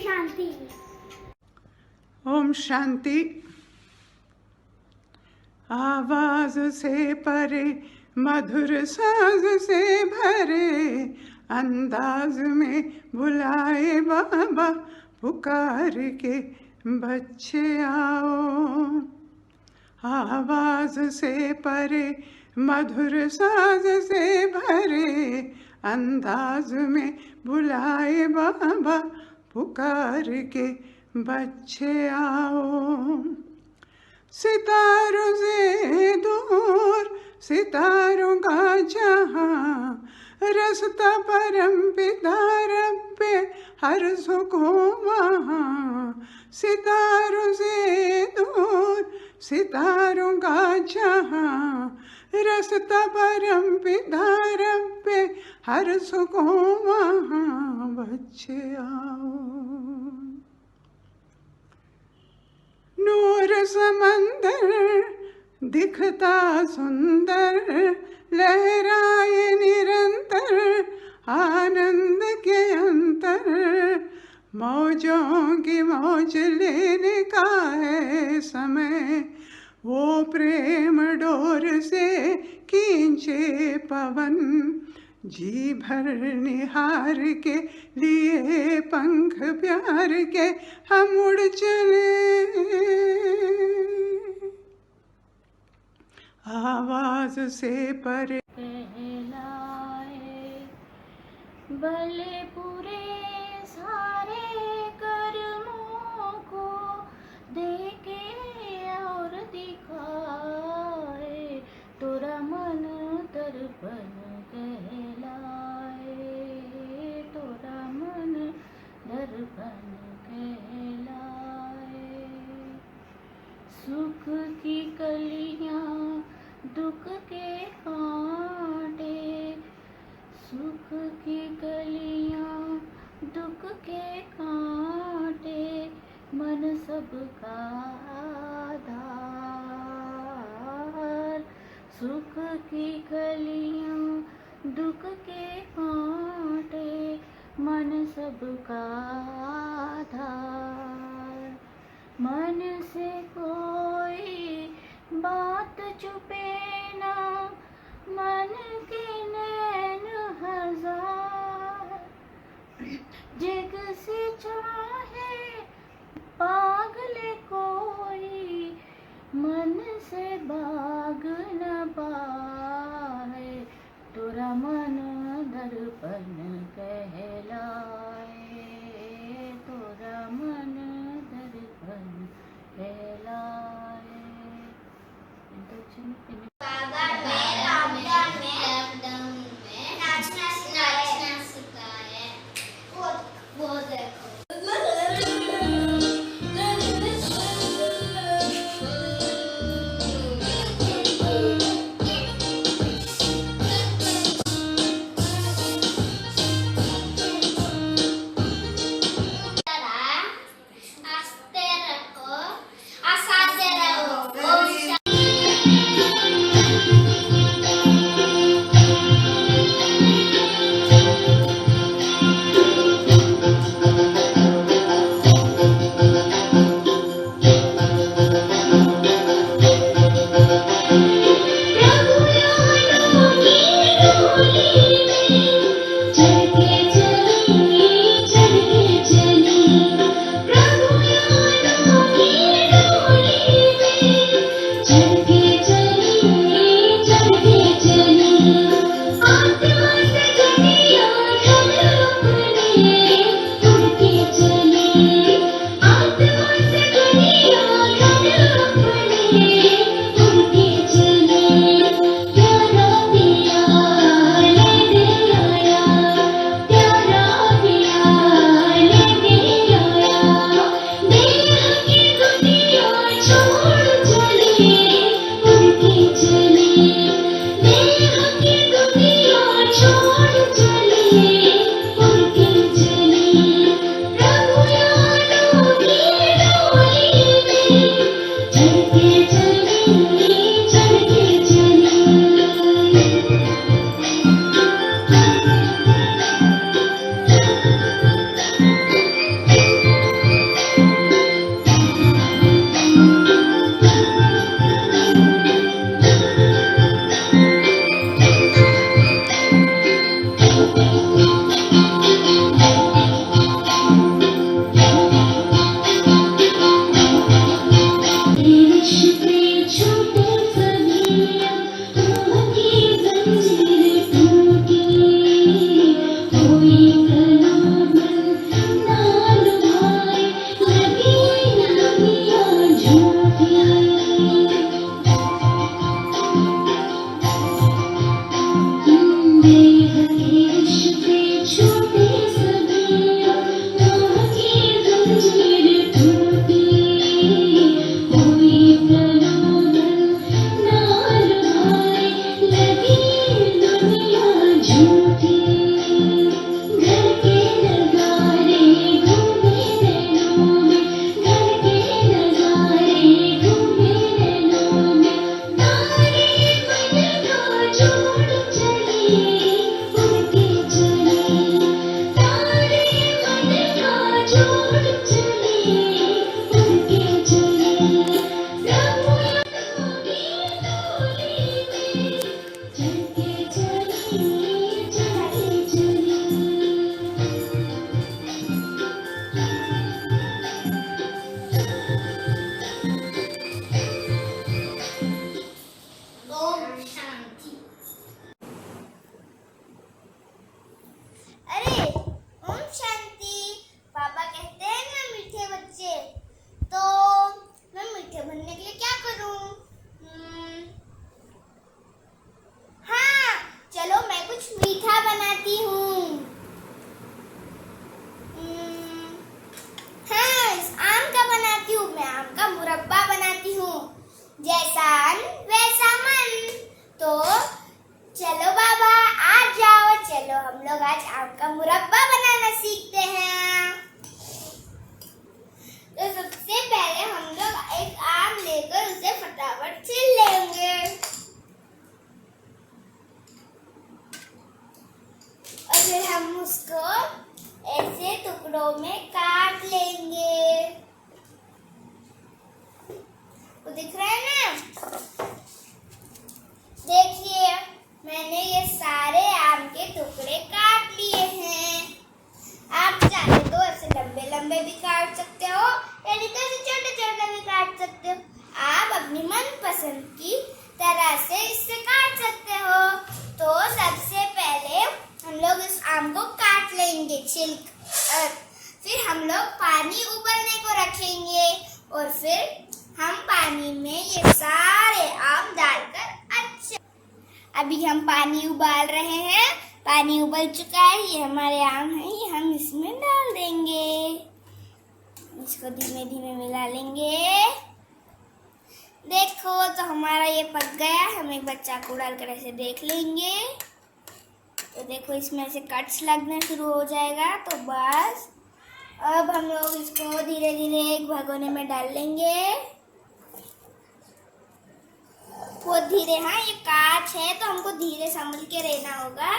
शांति। ओम शांति। आवाज से परे मधुर साज से भरे अंदाज में बुलाए बाबा पुकार के बच्चे आओ। आवाज से परे मधुर साज से भरे अंदाज में बुलाए बाबा पुकार के बच्चे आओ। सितारों से दूर सितारों का जहां रास्ता परम पिता रब पे हर सुख हो वहाँ। सितारों से दूर सितारों का जहां रास्ता परम पिता रब पे हर सुख हो वहाँ। बच्चे आओ। नूर समंदर दिखता सुंदर लहराए निरंतर आनंद के अंतर। मौजों की मौज लेने का है समय। वो प्रेम डोर से खींचे पवन। जी भर निहार के लिए पंख प्यार के हम उड़ चले। आवाज से परे भले पूरे सारे कर्मों को देखे और दिखाए। तोरा मन दर्पण कहलाए। तोरा मन दर्पण कहलाए। सुख की कलियां दुख के कांटे। सुख की कलियां दुख के कांटे। मन सबका आधार। सुख की कलियां दुख के कांटे। मन सबका आधार। मन से कोई बात छुपे ना। मन के नैन हजार। जग से चाहे पागल कोई। मन से बाग न पाए। तोरा मन दर्पण कहलाए। तोरा मन दर्पण कहलाए। लॉकडाउन में नाचना सिखाए। वो देखो। आस्ते रहो, आसाते रहो। अरे ओम शांति। पापा कहते हैं ना मीठे बच्चे, तो मैं मीठे बनने के लिए क्या करूं? हाँ, चलो मैं कुछ मीठा बनाती हूँ। हाँ, इस आम का बनाती हूँ। मैं आम का मुरब्बा बनाती हूँ। जैसा अन्न वैसा मन। तो चलो बाबा आ जाओ, चलो हम लोग आज आम का मुरब्बा बनाना सीखते हैं। तो सबसे पहले हम लोग एक आम लेकर उसे फटाफट छील लेंगे और फिर हम उसको ऐसे टुकड़ों में काट लेंगे। वो दिख रहा है ना? देखिए मैंने ये सारे आम के टुकड़े काट लिए हैं। आप चाहे तो ऐसे लंबे लंबे भी काट सकते हो, या नहीं तो ऐसे छोटे छोटे भी काट सकते हो। आप अपनी मनपसंद की तरह से इससे काट सकते हो। तो सबसे पहले हम लोग इस आम को काट लेंगे छिलक, फिर हम लोग पानी उबलने को रखेंगे और फिर हम पानी में ये सारे आम डालकर अभी हम पानी उबाल रहे हैं। पानी उबल चुका है, ये हमारे आम है, ये हम इसमें डाल देंगे। इसको धीमे धीमे मिला लेंगे। देखो तो हमारा ये पक गया। हम एक बच्चा को डालकर ऐसे देख लेंगे। तो देखो इसमें ऐसे कट्स लगने शुरू हो जाएगा। तो बस अब हम लोग इसको धीरे धीरे एक भगोने में डाल लेंगे। बहुत धीरे। हाँ, ये कांच है तो हमको धीरे संभल के रहना होगा,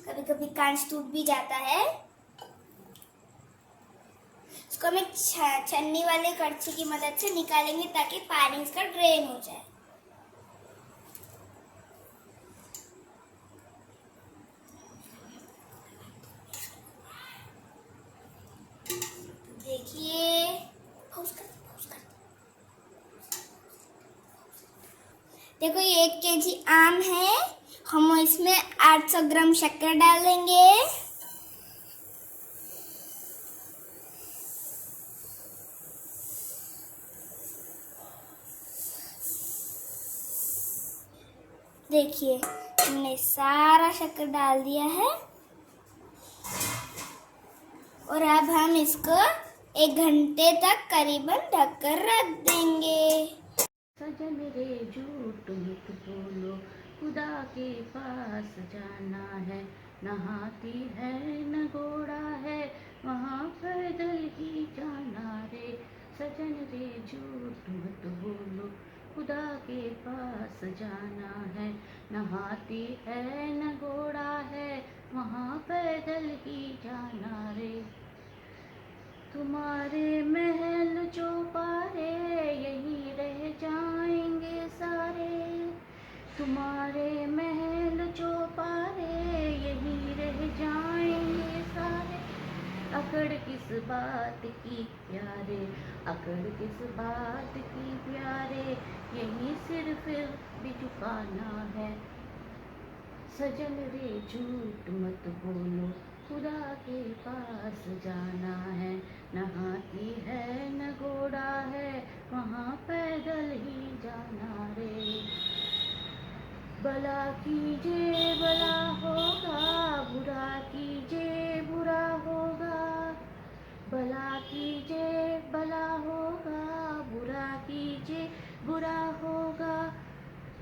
कभी कभी कांच टूट भी जाता है। इसको हम एक छन्नी वाले कड़छी की मदद से निकालेंगे ताकि पानी इसका ड्रेन हो जाए। देखिए देखो ये 1 केजी आम है। हम इसमें 800 ग्राम शक्कर डालेंगे। देखिए हमने सारा शक्कर डाल दिया है और अब हम इसको 1 घंटे तक करीबन ढककर रख देंगे। सजन रे झूठ मत बोलो, खुदा के पास जाना है। न हाथी है न घोड़ा है, वहाँ पैदल ही जाना रे। सजन रे झूठ मत बोलो, खुदा के पास जाना है। न हाथी है न घोड़ा है, वहाँ पैदल ही जाना रे। तुम्हारे महल चौपारे यही रह जाएंगे सारे। तुम्हारे महल चौपारे यही रह जाएंगे सारे। अकड़ किस बात की प्यारे, अकड़ किस बात की प्यारे, यही सिर फिर भी झुकाना है। सजन रे झूठ मत बोलो, खुदा के पास जाना है। न हाथी है न घोड़ा है, वहाँ पैदल ही जाना रे। भला कीजिए भला होगा, बुरा कीजिए बुरा होगा। भला कीजिए भला होगा, बुरा कीजिए बुरा होगा।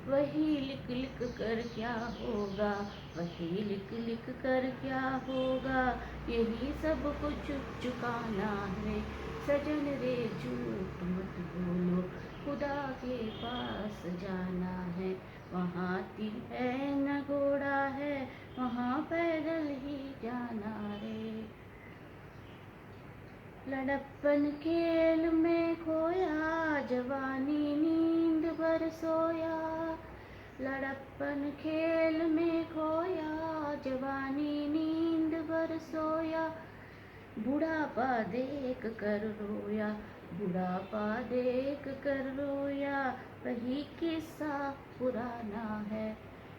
वही लिख लिख कर क्या होगा, वही लिख लिख कर क्या होगा। यही सब कुछ चुकाना है। सजन रे झूठ मत बोलो, खुदा के पास जाना है। वहाँ हाथी है न घोड़ा है, वहाँ पैदल ही जाना रे। लड़प्पन खेल में खोया, जवानी नींद भर सोया। लड़प्पन खेल में खोया, जवानी नींद भर सोया। बुढ़ापा देख कर रोया, बुढ़ापा देख कर रोया। वही किस्सा पुराना है।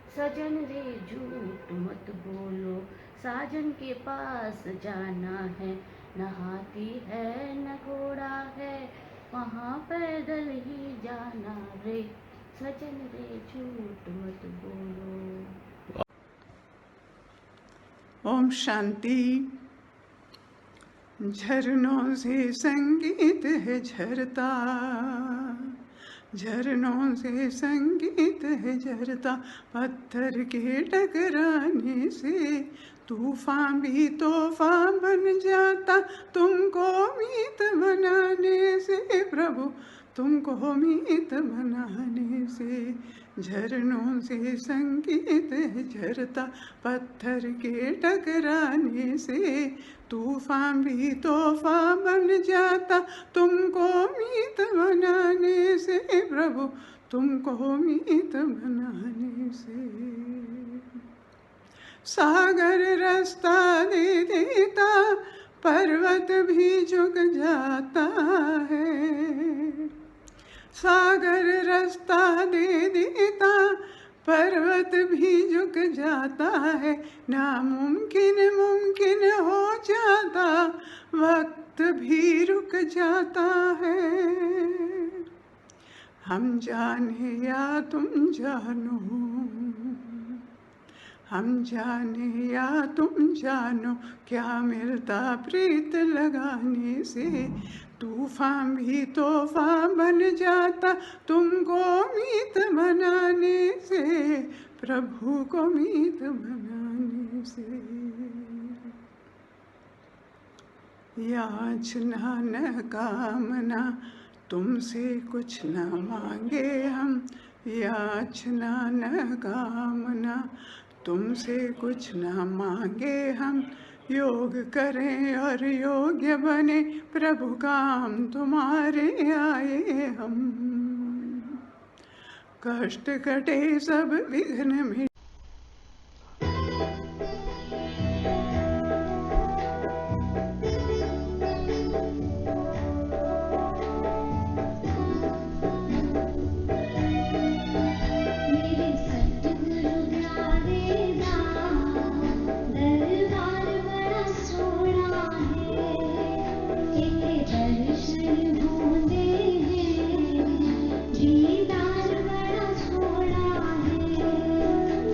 सजन रे झूठ मत बोलो, साजन के पास जाना है, न हाथी है न घोड़ा है, वहाँ पैदल ही जाना रे, सजन रे झूठ मत बोलो। ओम शांति। झरनों से संगीत है झरता, झरनों से संगीत है झरता, पत्थर के टकराने से तूफान भी तोहफा बन जाता, तुमको मीत बनाने से प्रभु, तुमको मीत बनाने से। झरनों से संगीत है झरता, पत्थर के टकराने से तूफान भी तोहफा बन जाता, तुमको मीत बनाने से प्रभु, तुमको मीत बनाने से। सागर रास्ता दे देता, पर्वत भी झुक जाता है। सागर रास्ता दे देता, पर्वत भी झुक जाता है। नामुमकिन मुमकिन हो जाता, वक्त भी रुक जाता है। हम जाने या तुम जानो, हम जाने या तुम जानो, क्या मिलता प्रीत लगाने से। तूफान भी तोहफा बन जाता, तुमको मीत बनाने से, प्रभु को मीत बनाने से। याचना न कामना, तुमसे कुछ न मांगे हम। याचना न कामना, तुमसे कुछ न मांगे हम। योग करें और योग्य बने, प्रभु काम तुम्हारे आए हम। कष्ट कटे सब विघ्न में। दीदार बड़ा सोना है।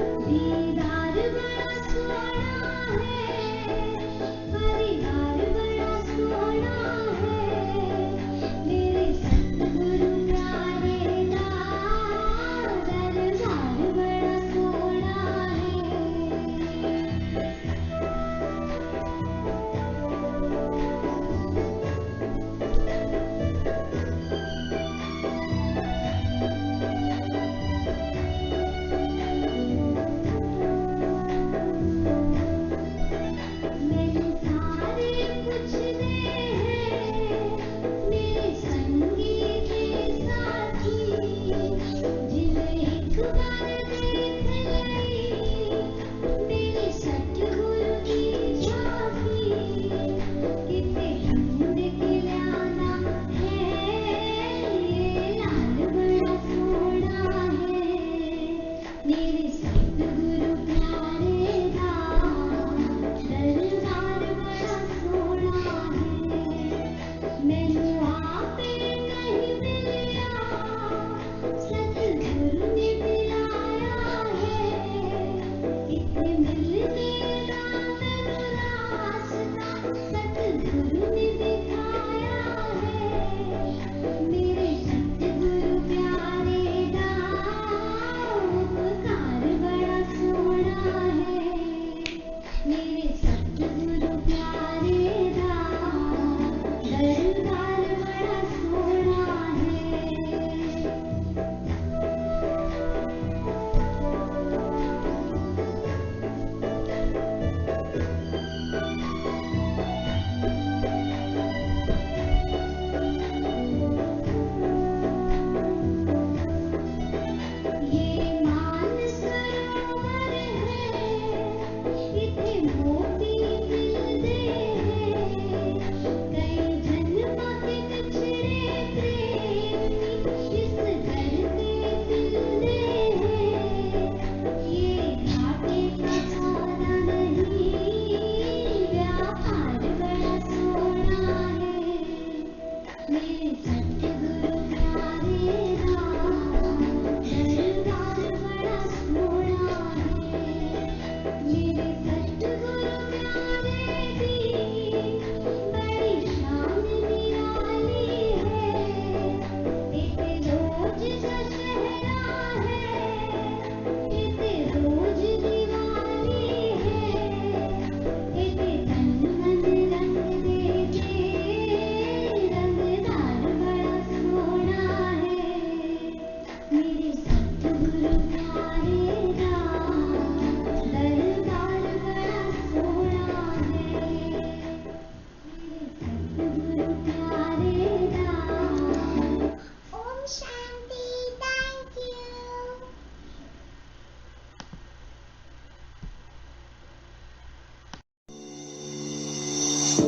क्या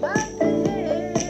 बात है।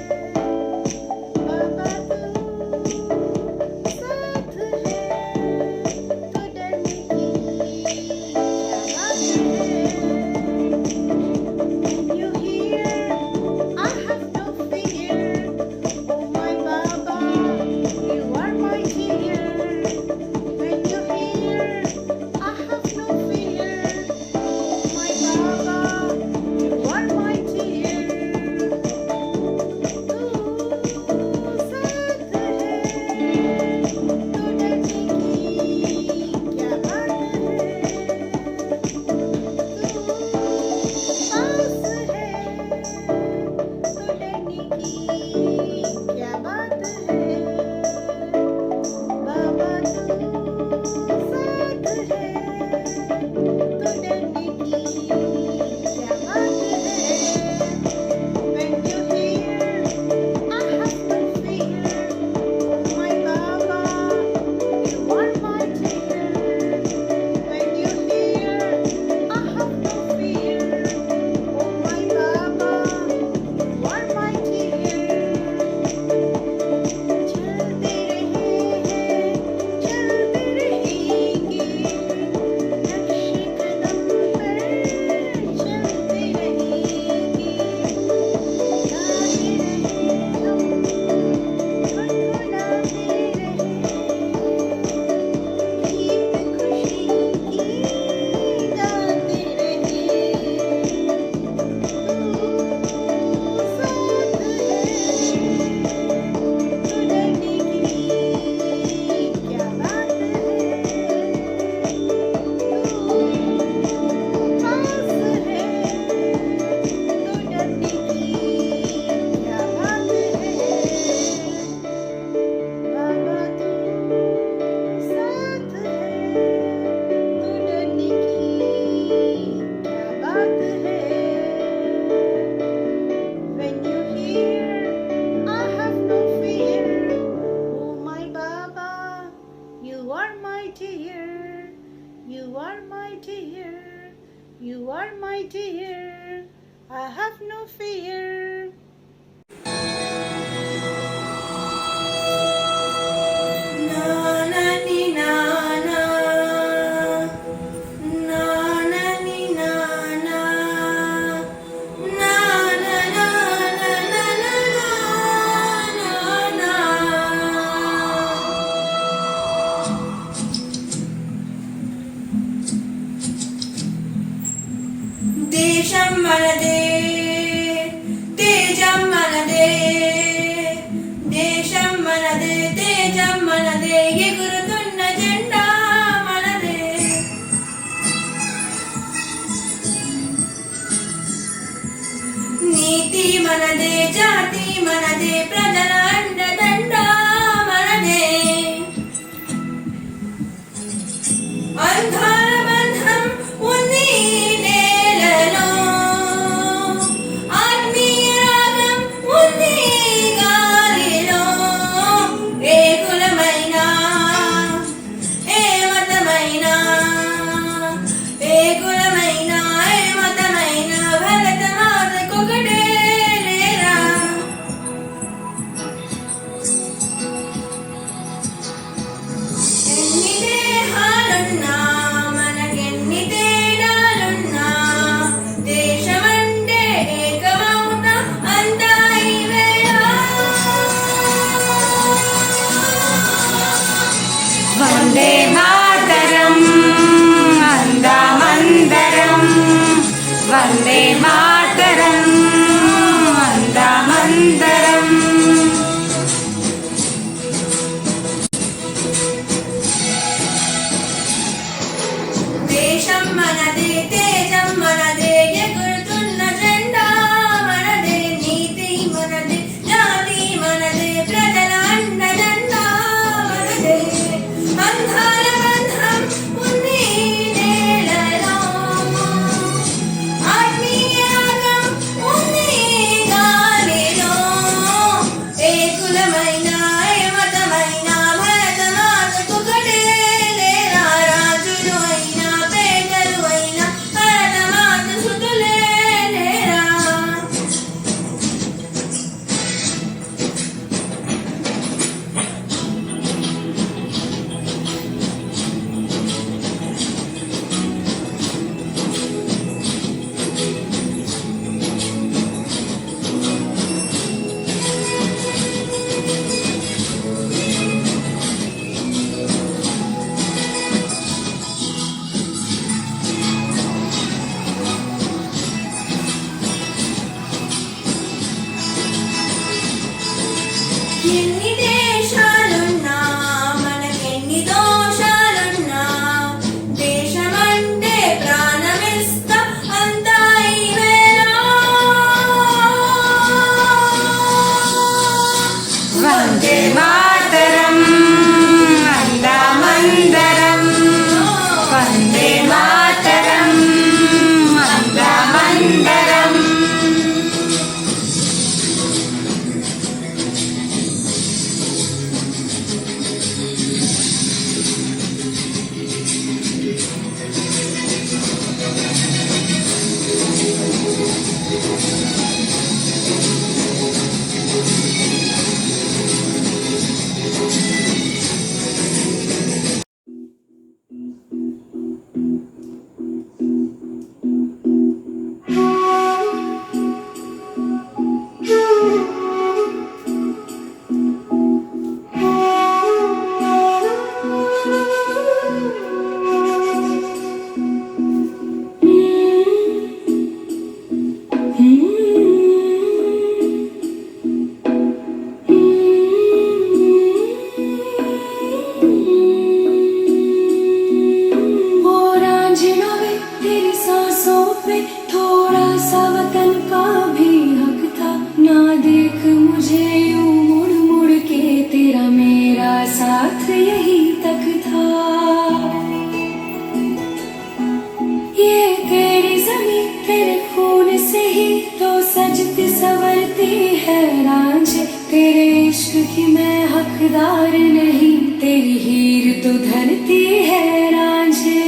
दिलदार नहीं, तेरी हीर तो धरती है रांझे।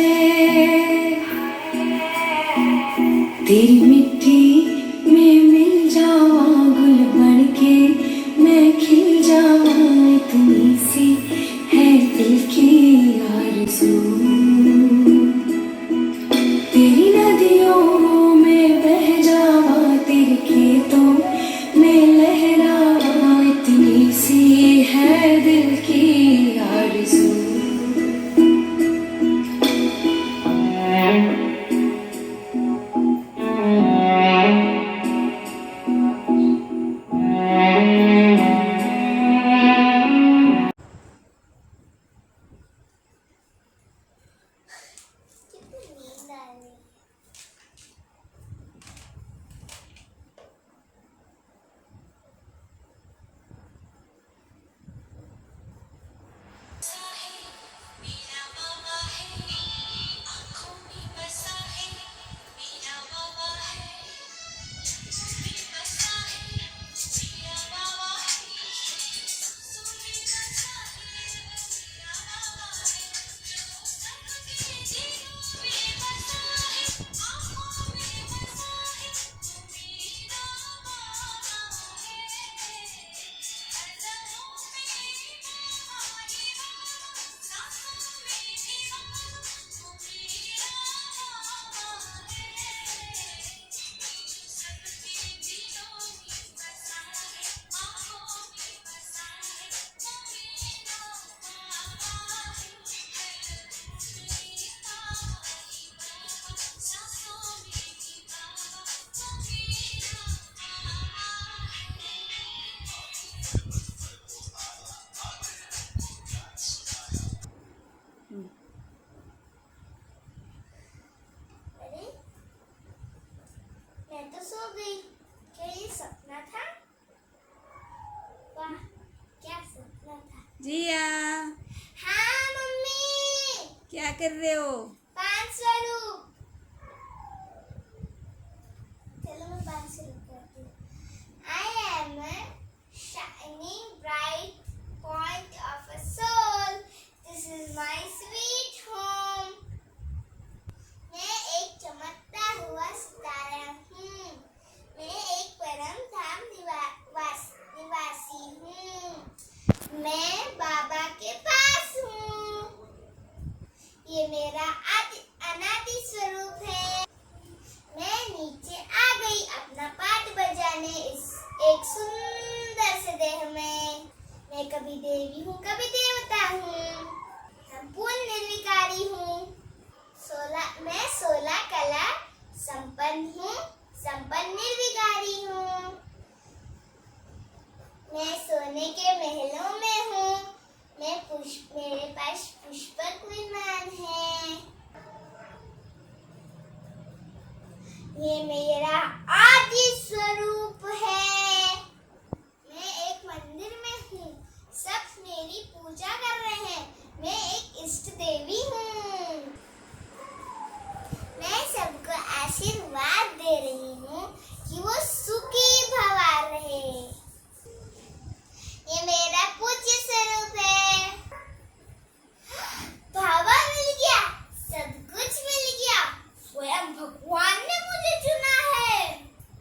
तेरी मिट्टी में मिल जावा गुल बनके, मैं खिल जावा, इतनी सी है दिल की आरज़ू। तेरी नदियों में बह जावा, तेरे खेतों में लहरावा, इतनी सी है दिल की आरज़ू। अरे मैं तो सो गई। क्या ये सपना था? वाह, क्या सपना था। जिया, हाँ मम्मी। क्या कर रहे हो? 5 स्वरूप। चलो मैं 5 स्वरूप करती हूँ। I am a shining bright point of a soul. This is my sweet home. मैं एक चमकता हुआ सितारा हूँ। मैं एक परम धाम निवासी हूँ। मैं बाबा के पास हूँ। ये मेरा अनादि स्वरूप है। मैं नीचे आ गई अपना पाठ बजाने इस एक सुंदर से देह में। मैं कभी देवी हूँ, कभी देवता हूँ। संपूर्ण निर्विकारी हूँ। मैं 16 कला संपन्न हूँ, संपन्न निर्विकारी हूँ। मैं सोने के महलों में हूँ। मेरे पास पुष्पक विमान है। ये मेरा आदि स्वरूप है। मैं एक मंदिर में हूँ। सब मेरी पूजा कर रहे हैं। मैं एक इष्ट देवी हूँ। मैं सबको आशीर्वाद दे रही हूँ कि वो सुखी भवा रहे। ये मेरा पूज्य स्वरूप है। बाबा मिल गया, सब कुछ मिल गया। स्वयं भगवान ने मुझे चुना है।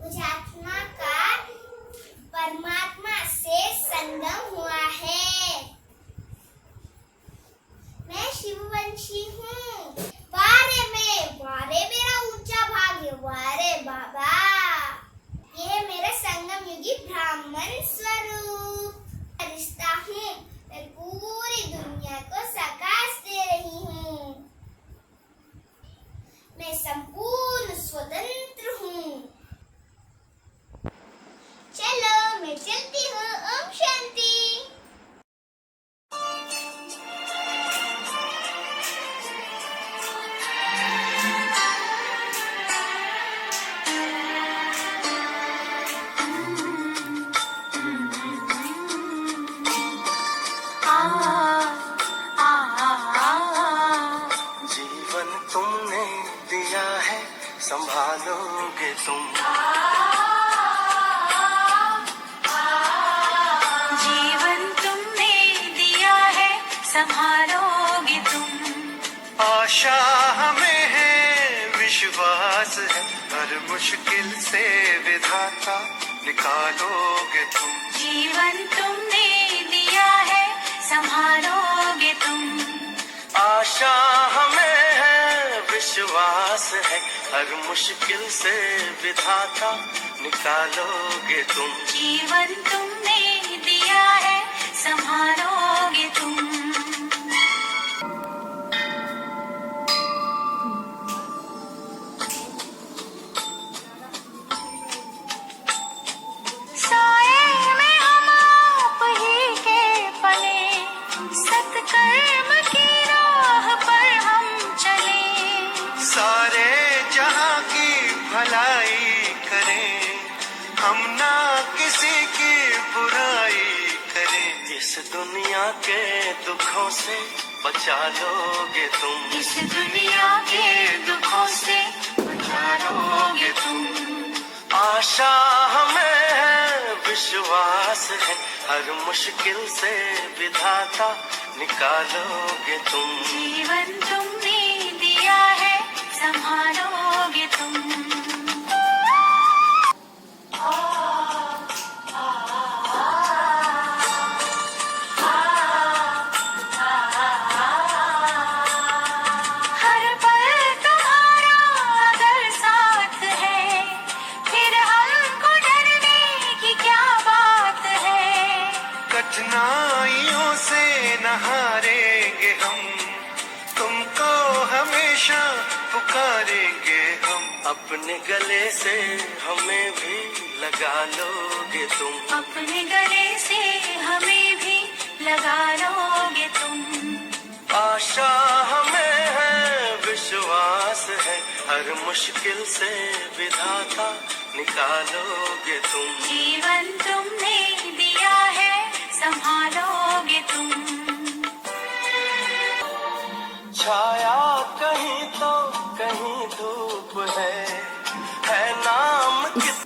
मुझे आत्मा का परमात्मा से संगम हुआ है। मैं शिववंशी हूँ। वारे मेरा ऊंचा भाग्य, वारे बाबा। यह मेरा संगम युगी ब्राह्मण स्वरूप रिश्ता हूँ। मैं पूरी दुनिया को प्रकाश दे रही हूँ। मैं संपूर्ण स्वतंत्र हूँ। चलो मैं चलती हूँ। ओम शांति। संभालोगे तुम। आशा हमें है, विश्वास है, हर मुश्किल से विधाता निकालोगे तुम। जीवन तुमने दिया है, संभालोगे तुम। आशा हमें है, विश्वास है, हर मुश्किल से विधाता निकालोगे तुम। जीवन तुमने दिया है, संभालोगे तुम। साए में हम आप ही के पले, सत्कर्म की राह पर हम चले। सारे जहां की भलाई करें, हम ना किसी की बुराई करें। इस दुनिया के दुखों से बचा लोगे तुम। इस दुनिया के दुखों से बचा लोगे तुम। आशा हमें है, विश्वास है, हर मुश्किल से विधाता निकालोगे तुम। जीवन तुमने दिया है, संभालोगे तुम। हर पल तुम्हारा अगर साथ है, फिर हमको डरने की क्या बात है। कठिनाइयों से न हारेंगे हम, तुमको हमेशा पुकारेंगे हम। अपने गले से हमें भी लगा लोगे तुम। अपने गले से हमें भी लगा लोगे तुम। आशा हमें है, विश्वास है, हर मुश्किल से विधाता निकालोगे तुम। जीवन तुमने दिया है, संभालोगे तुम। छाया कहीं तो कहीं धूप है नाम किस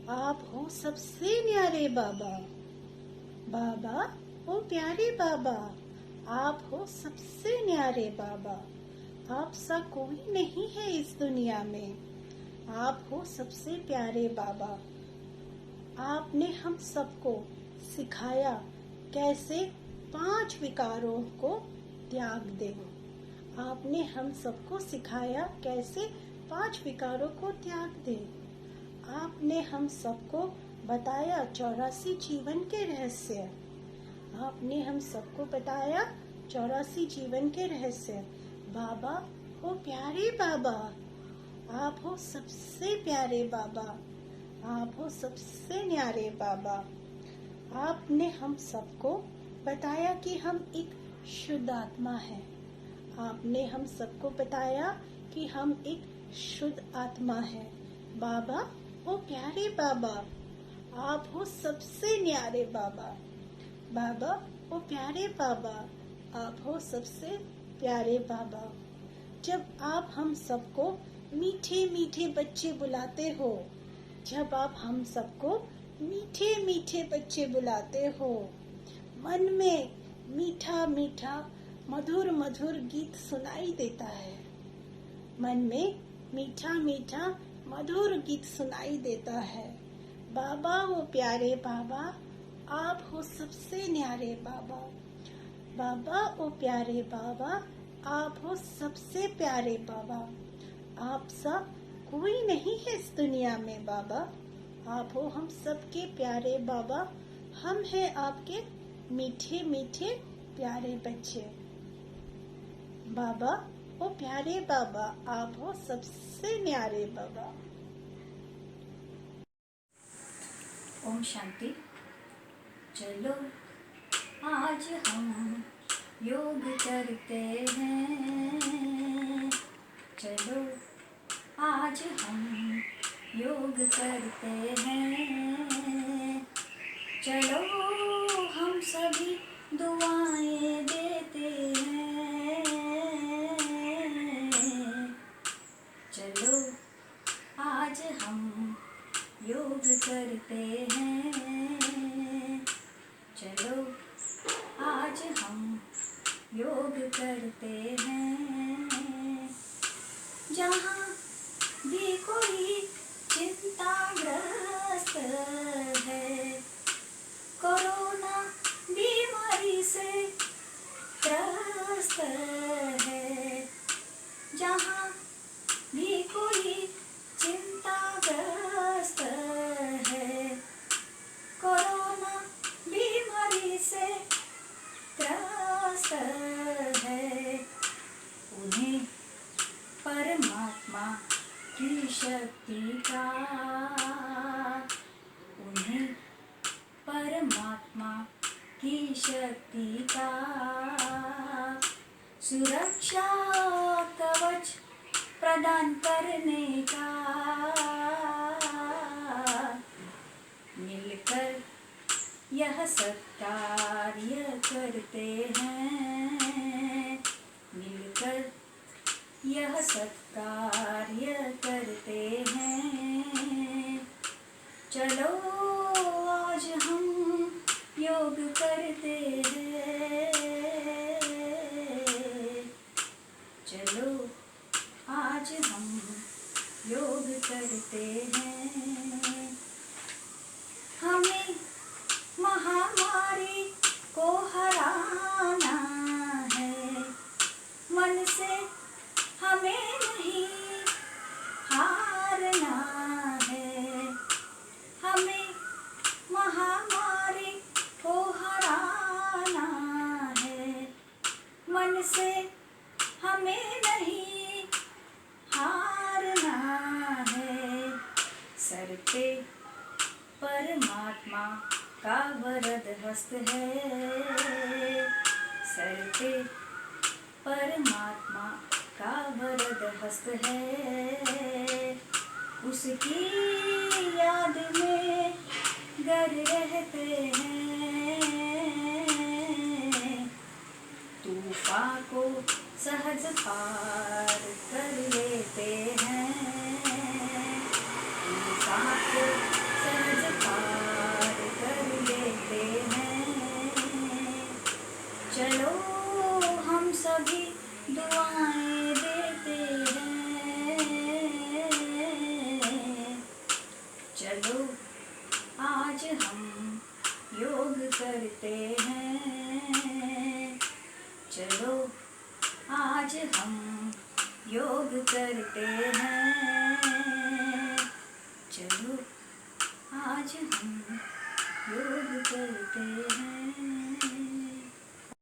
आप हो सबसे न्यारे बाबा। बाबा ओ प्यारे बाबा, आप हो सबसे न्यारे बाबा। आप सा कोई नहीं है इस दुनिया में। आप हो सबसे प्यारे बाबा। आपने हम सबको सिखाया कैसे 5 विकारों को त्याग दें। आपने हम सबको सिखाया कैसे 5 विकारों को त्याग दें। आपने हम सबको बताया 84 जीवन के रहस्य। आपने हम सबको बताया 84 जीवन के रहस्य। बाबा ओ प्यारे बाबा, आप हो सबसे प्यारे बाबा। आप हो सबसे न्यारे बाबा। आपने हम सबको बताया कि हम एक शुद्ध आत्मा है। आपने हम सबको बताया कि हम एक शुद्ध आत्मा है। बाबा ओ प्यारे बाबा, आप हो सबसे न्यारे बाबा। बाबा ओ प्यारे बाबा, आप हो सबसे प्यारे बाबा। जब आप हम सबको मीठे मीठे बच्चे बुलाते हो, जब आप हम सबको मीठे मीठे बच्चे बुलाते हो, मन में मीठा मीठा मधुर मधुर गीत सुनाई देता है। मन में मीठा मीठा मधुर गीत सुनाई देता है। बाबा वो प्यारे बाबा, आप हो सबसे न्यारे बाबा। बाबा ओ प्यारे बाबा, आप हो सबसे प्यारे बाबा। आप सब कोई नहीं है इस दुनिया में बाबा। आप हो हम सबके प्यारे बाबा। हम हैं आपके मीठे मीठे प्यारे बच्चे। बाबा ओ प्यारे बाबा, आप हो सबसे न्यारे बाबा। ओम शांति। चलो आज हम योग करते हैं। चलो आज हम योग करते हैं। चलो हम सभी दुआएं देते हैं। चलो आज हम योग करते हैं। चलो आज हम योग करते हैं। जहाँ भी कोई चिंताग्रस्त है, कोरोना बीमारी से त्रस्त है, जहाँ भी कोई चिंताग्रस्त है, कोरोना बीमारी से त्रस्त है, उन्हें परमात्मा की शक्ति का, उन्हें परमात्मा की शक्ति का सुरक्षा कवच प्रदान करने का मिलकर यह सत्कार्य करते हैं। मिलकर यह सत्कार्य करते हैं। चलो आज हम योग करते हैं। चलो आज हम योग करते हैं। हमें महामारी को हराना है, मन से हमें नहीं हारना है। हमें महामारी को हराना है, मन से हमें नहीं हारना है। सर पे परमात्मा का वरद हस्त है। सर पे परमात्मा का वरद हस्त है। उसकी याद में गर रहते हैं। तूफान को सहज पार कर लेते हैं। तूफान को आज हम योग करते हैं, चलो आज हम योग करते हैं, चलो आज हम योग करते हैं।